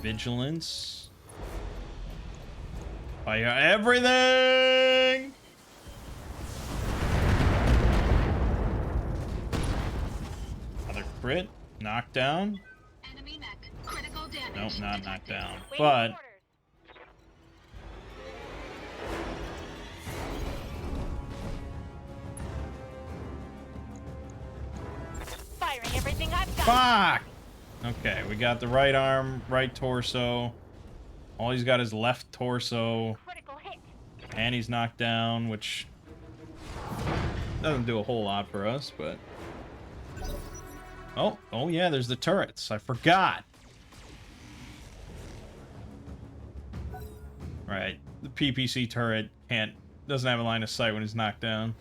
Vigilance. Fire everything! Another crit. Knockdown. Enemy mech. Critical damage. Nope, not detected. knockdown. Waiting But orders. Firing everything I've got. fuck! Okay, we got the right arm, right torso. All he's got is left torso. Critical hit. And he's knocked down, which doesn't do a whole lot for us, but... Oh yeah, there's the turrets. I forgot. Right, the PPC turret doesn't have a line of sight when he's knocked down.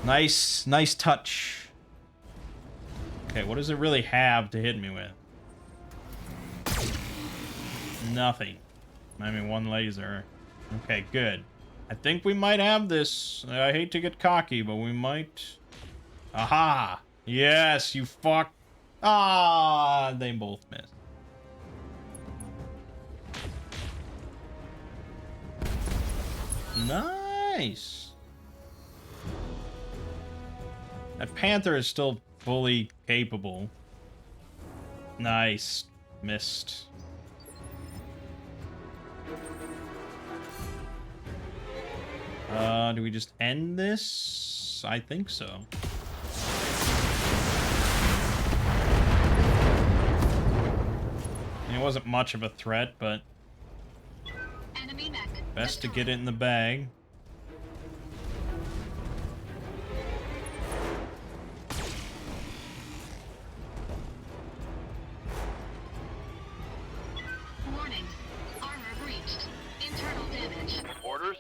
Nice touch. Okay, what does it really have to hit me with? Nothing. I mean, one laser. Okay, good. I think we might have this. I hate to get cocky, but we might. Aha! Yes, you fuck. Ah, they both missed. Nice. That Panther is still fully capable. Nice. Missed. Do we just end this? I think so. I mean, it wasn't much of a threat, but Enemy mech. best to get it in the bag. Warning. Armor breached. Internal damage. Orders?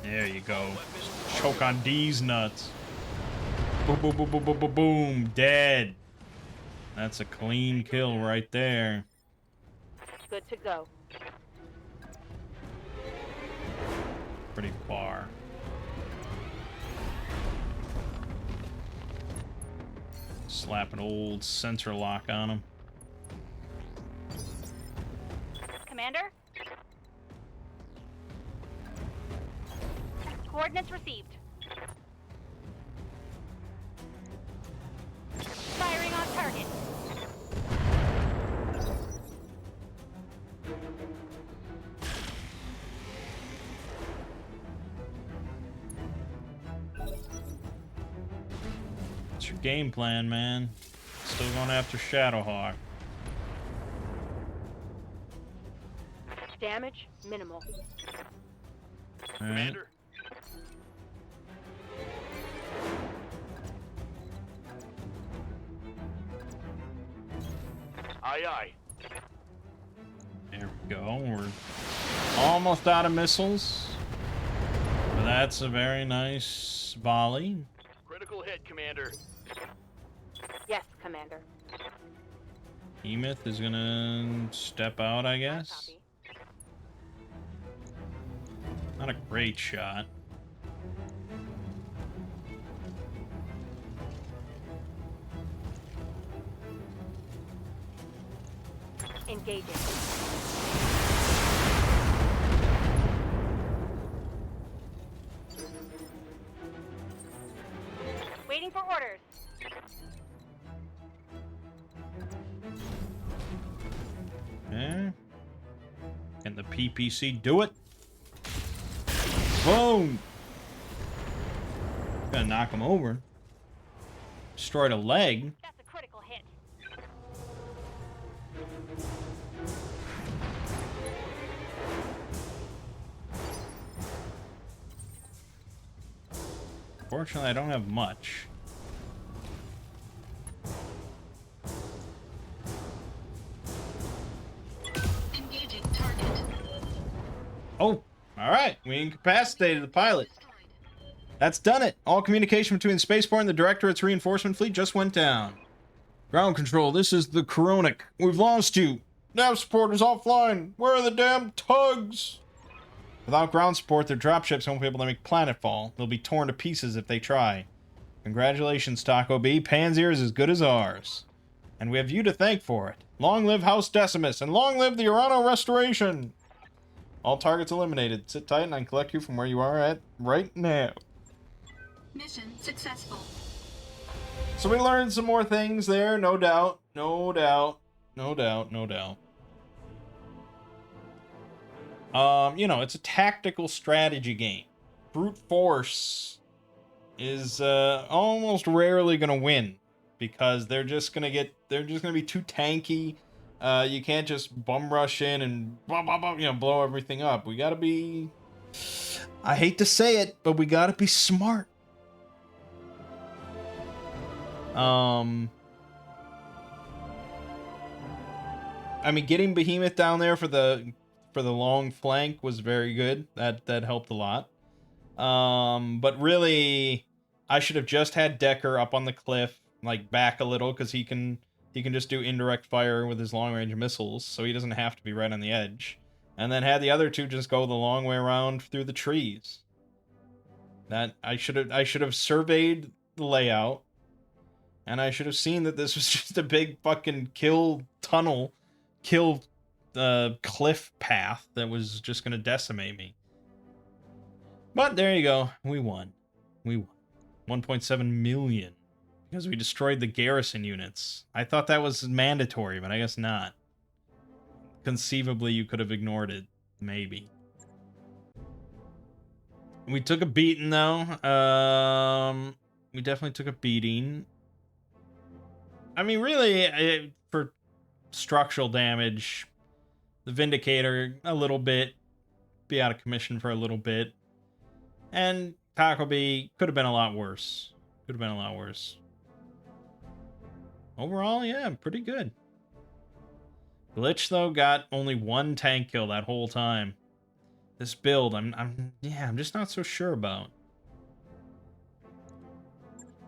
There you go. Choke on D's nuts. Boom, boom, boom, boom, boom, boom, boom. Dead. That's a clean kill right there. Good to go. Pretty far. Slap an old sensor lock on him. Commander? Coordinates received. Firing on target. What's your game plan, man? Still going after Shadowhawk. Damage minimal. Alright. Commander? Aye, aye. There we go. We're almost out of missiles. But that's a very nice volley. Critical hit, Commander. Yes, Commander. Emeth is gonna step out, I guess. Copy. Not a great shot. Engaging. Waiting for orders. Yeah. Can the PPC do it? Boom! Gonna knock him over. Destroyed a leg. That's a critical hit. Fortunately, I don't have much. Engaging target. Oh, all right. We incapacitated the pilot. That's done it. All communication between the spaceport and the Directorate's reinforcement fleet just went down. Ground control, this is the Koronic. We've lost you. Nav support is offline. Where are the damn tugs? Without ground support, their dropships won't be able to make planetfall. They'll be torn to pieces if they try. Congratulations, Taco B. Panzer is as good as ours. And we have you to thank for it. Long live House Decimus, and long live the Urano Restoration! All targets eliminated. Sit tight and I can collect you from where you are at right now. Mission successful. So we learned some more things there, no doubt. No doubt. No doubt, no doubt. You know, it's a tactical strategy game. Brute force is almost rarely gonna win because they're just gonna be too tanky. You can't just bum rush in and blow everything up. We gotta be, I hate to say it, but we gotta be smart. I mean, getting Behemoth down there for the long flank was very good. That helped a lot. But really, I should have just had Decker up on the cliff, like back a little, because he can just do indirect fire with his long range missiles, so he doesn't have to be right on the edge. And then had the other two just go the long way around through the trees. That I should have surveyed the layout. And I should have seen that this was just a big fucking kill cliff path that was just going to decimate me. But there you go. We won. We won. 1.7 million. Because we destroyed the garrison units. I thought that was mandatory, but I guess not. Conceivably, you could have ignored it. Maybe. We took a beating, though. We definitely took a beating. I mean, really, for structural damage, the Vindicator, a little bit, be out of commission for a little bit. And Taco B could have been a lot worse. Could have been a lot worse. Overall, yeah, pretty good. Glitch, though, got only one tank kill that whole time. This build, I'm just not so sure about.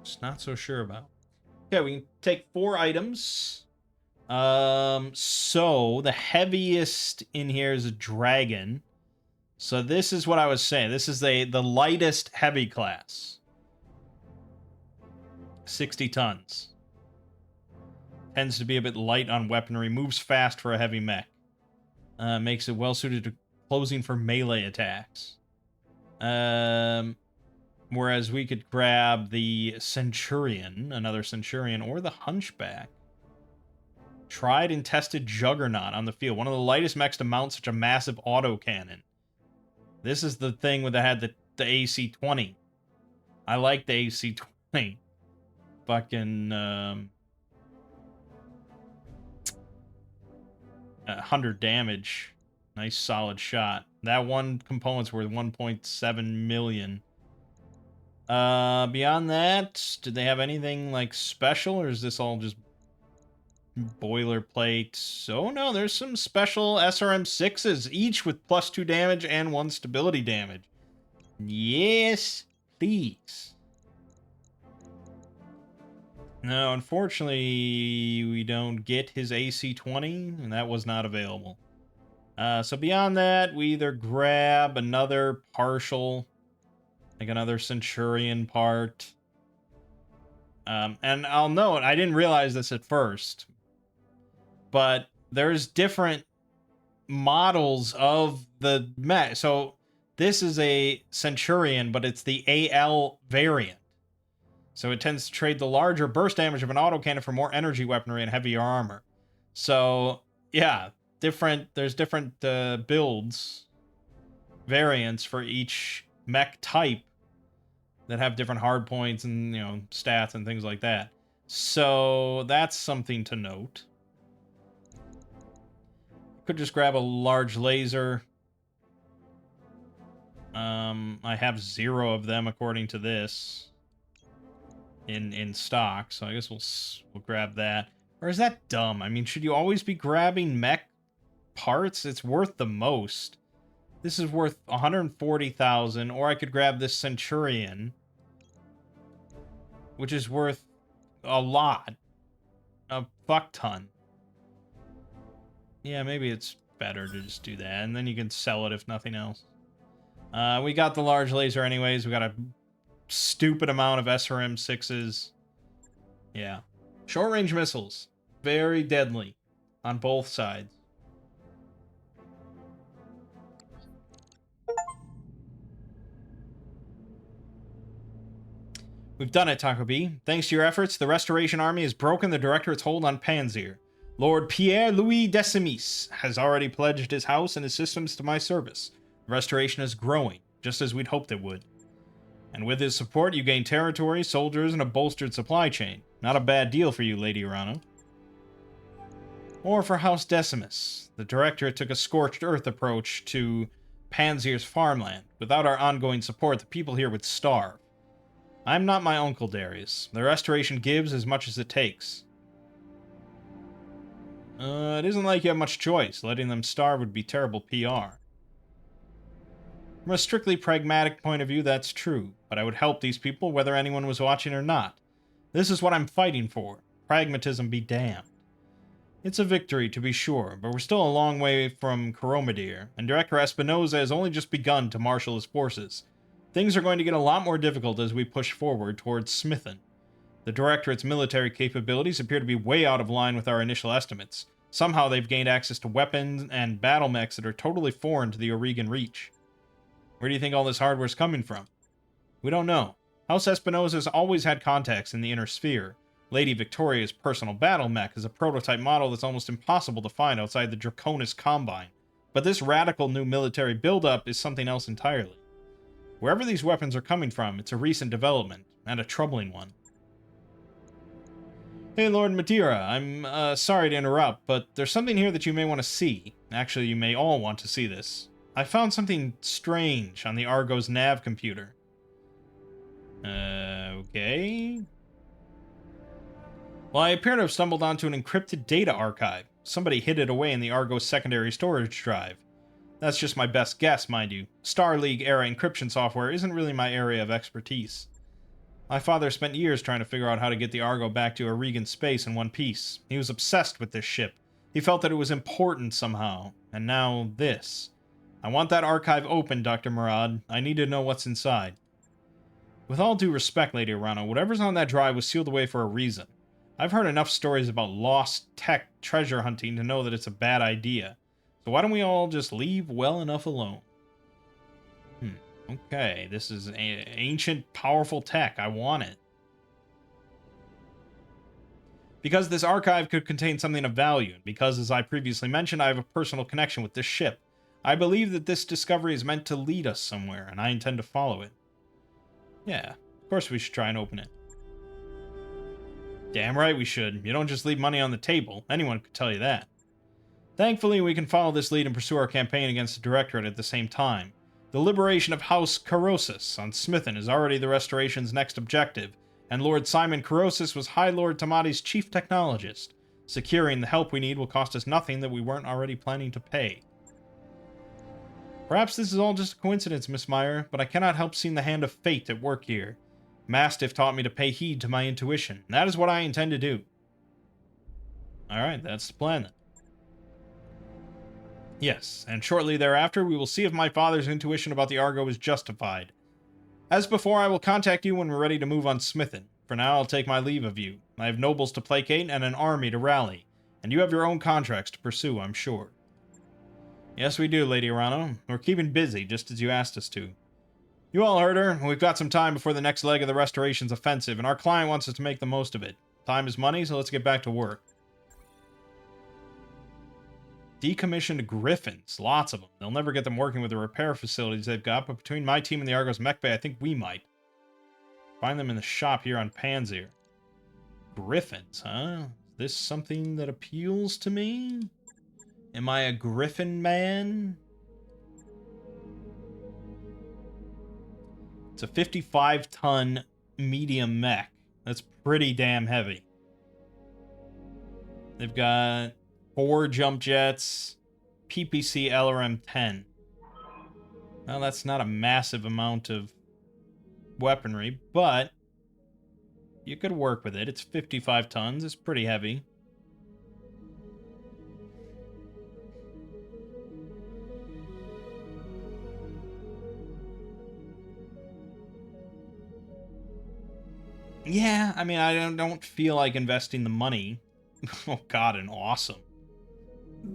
Just not so sure about. Okay, we can take 4 items. So the heaviest in here is a dragon. So this is what I was saying. This is the lightest heavy class. 60 tons. Tends to be a bit light on weaponry. Moves fast for a heavy mech. Makes it well suited to closing for melee attacks. Whereas we could grab the Centurion, another Centurion, or the Hunchback. Tried and tested Juggernaut on the field. One of the lightest mechs to mount such a massive autocannon. This is the thing that had the AC-20. I like the AC-20. Fucking, 100 damage. Nice solid shot. That one component's worth 1.7 million. Beyond that, did they have anything like special, or is this all just boilerplate? Oh no, there's some special SRM6s, each with +2 damage and 1 stability damage. Yes, please. No, unfortunately, we don't get his AC-20, and that was not available. So beyond that, we either grab another partial, like another Centurion part. And I'll note, I didn't realize this at first, but there's different models of the mech. So this is a Centurion, but it's the AL variant. So it tends to trade the larger burst damage of an autocannon for more energy weaponry and heavier armor. So, yeah, there's different builds, variants for each mech type that have different hard points and, you know, stats and things like that. So that's something to note. Could just grab a large laser. I have 0 of them according to this in stock, so I guess we'll grab that. Or is that dumb? I mean, should you always be grabbing mech parts? It's worth the most. This is worth 140,000, or I could grab this Centurion, which is worth a lot. A fuck ton. Yeah, maybe it's better to just do that, and then you can sell it if nothing else. We got the large laser anyways. We got a stupid amount of SRM-6s. Yeah. Short-range missiles. Very deadly on both sides. We've done it, Taco B. Thanks to your efforts, the Restoration Army has broken the Directorate's hold on Panzer. Lord Pierre-Louis Decimus has already pledged his house and his systems to my service. The Restoration is growing, just as we'd hoped it would. And with his support, you gain territory, soldiers, and a bolstered supply chain. Not a bad deal for you, Lady Urano. Or for House Decimus. The Directorate took a scorched earth approach to Panzer's farmland. Without our ongoing support, the people here would starve. I'm not my uncle, Darius. The Restoration gives as much as it takes. It isn't like you have much choice. Letting them starve would be terrible PR. From a strictly pragmatic point of view, that's true, but I would help these people whether anyone was watching or not. This is what I'm fighting for. Pragmatism be damned. It's a victory, to be sure, but we're still a long way from Coromadir, and Director Espinoza has only just begun to marshal his forces. Things are going to get a lot more difficult as we push forward towards Smithen. The Directorate's military capabilities appear to be way out of line with our initial estimates. Somehow they've gained access to weapons and battle mechs that are totally foreign to the Oregon Reach. Where do you think all this hardware's coming from? We don't know. House Espinosa's always had contacts in the Inner Sphere. Lady Victoria's personal battle mech is a prototype model that's almost impossible to find outside the Draconis Combine. But this radical new military buildup is something else entirely. Wherever these weapons are coming from, it's a recent development, and a troubling one. Hey, Lord Madeira, I'm sorry to interrupt, but there's something here that you may want to see. Actually, you may all want to see this. I found something strange on the Argo's nav computer. Okay. Well, I appear to have stumbled onto an encrypted data archive. Somebody hid it away in the Argo's secondary storage drive. That's just my best guess, mind you. Star League-era encryption software isn't really my area of expertise. My father spent years trying to figure out how to get the Argo back to Oregon space in one piece. He was obsessed with this ship. He felt that it was important somehow. And now, this. I want that archive open, Dr. Murad. I need to know what's inside. With all due respect, Lady Urano, whatever's on that drive was sealed away for a reason. I've heard enough stories about lost tech treasure hunting to know that it's a bad idea. So why don't we all just leave well enough alone? Okay, this is ancient, powerful tech. I want it. Because this archive could contain something of value, and because, as I previously mentioned, I have a personal connection with this ship, I believe that this discovery is meant to lead us somewhere, and I intend to follow it. Yeah, of course we should try and open it. Damn right we should. You don't just leave money on the table. Anyone could tell you that. Thankfully, we can follow this lead and pursue our campaign against the Directorate at the same time. The liberation of House Carosis on Smithen is already the Restoration's next objective, and Lord Simon Carosis was High Lord Tamati's chief technologist. Securing the help we need will cost us nothing that we weren't already planning to pay. Perhaps this is all just a coincidence, Miss Meyer, but I cannot help seeing the hand of fate at work here. Mastiff taught me to pay heed to my intuition, and that is what I intend to do. Alright, that's the plan then. Yes, and shortly thereafter, we will see if my father's intuition about the Argo is justified. As before, I will contact you when we're ready to move on Smithen. For now, I'll take my leave of you. I have nobles to placate and an army to rally, and you have your own contracts to pursue, I'm sure. Yes, we do, Lady Urano. We're keeping busy, just as you asked us to. You all heard her. We've got some time before the next leg of the Restoration's offensive, and our client wants us to make the most of it. Time is money, so let's get back to work. Decommissioned Griffins. Lots of them. They'll never get them working with the repair facilities they've got, but between my team and the Argos mech bay, I think we might. Find them in the shop here on Panzer. Griffins, huh? Is this something that appeals to me? Am I a Griffin man? It's a 55-ton medium mech. That's pretty damn heavy. They've got 4 jump jets, PPC LRM-10. Well, that's not a massive amount of weaponry, but you could work with it. It's 55 tons. It's pretty heavy. Yeah, I mean, I don't feel like investing the money. Oh god, an awesome.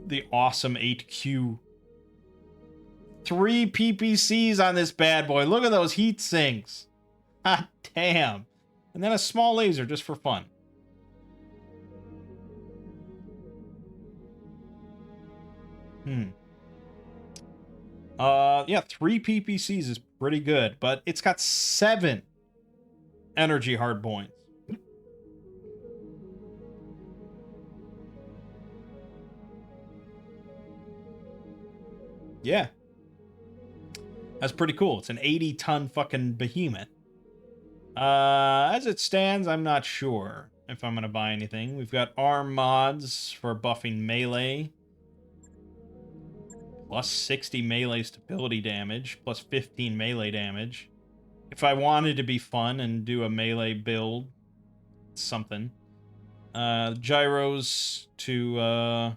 The awesome 8Q. 3 PPCs on this bad boy. Look at those heat sinks. Ah, damn. And then a small laser just for fun. Yeah, 3 PPCs is pretty good, but it's got 7 energy hard points. Yeah. That's pretty cool. It's an 80-ton fucking behemoth. As it stands, I'm not sure if I'm going to buy anything. We've got arm mods for buffing melee. Plus 60 melee stability damage. Plus 15 melee damage. If I wanted to be fun and do a melee build, something. Gyros to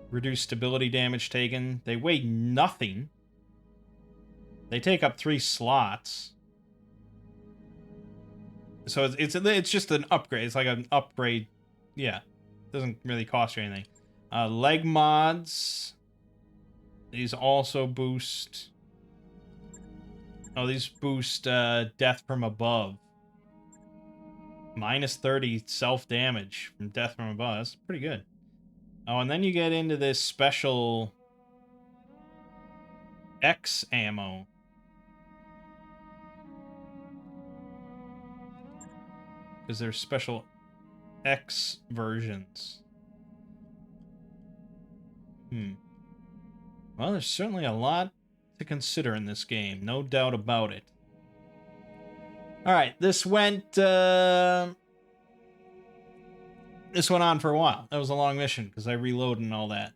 reduce stability damage taken. They weigh nothing. They take up 3 slots. So it's just an upgrade. It's like an upgrade. Yeah. Doesn't really cost you anything. Leg mods. These also boost... Oh, these boost death from above. Minus 30 self-damage from death from above. That's pretty good. Oh, and then you get into this special X ammo. Because there's special X versions. Well, there's certainly a lot to consider in this game. No doubt about it. Alright, this went on for a while. That was a long mission, because I reloaded and all that.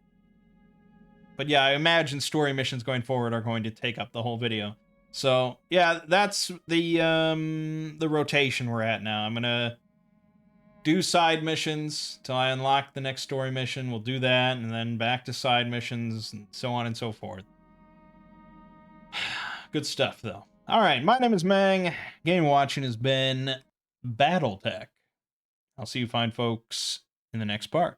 But yeah, I imagine story missions going forward are going to take up the whole video. So, yeah, that's the rotation we're at now. I'm gonna do side missions till I unlock the next story mission. We'll do that, and then back to side missions, and so on and so forth. Good stuff, though. Alright, my name is Mangg. Game watching has been Battletech. I'll see you fine folks in the next part.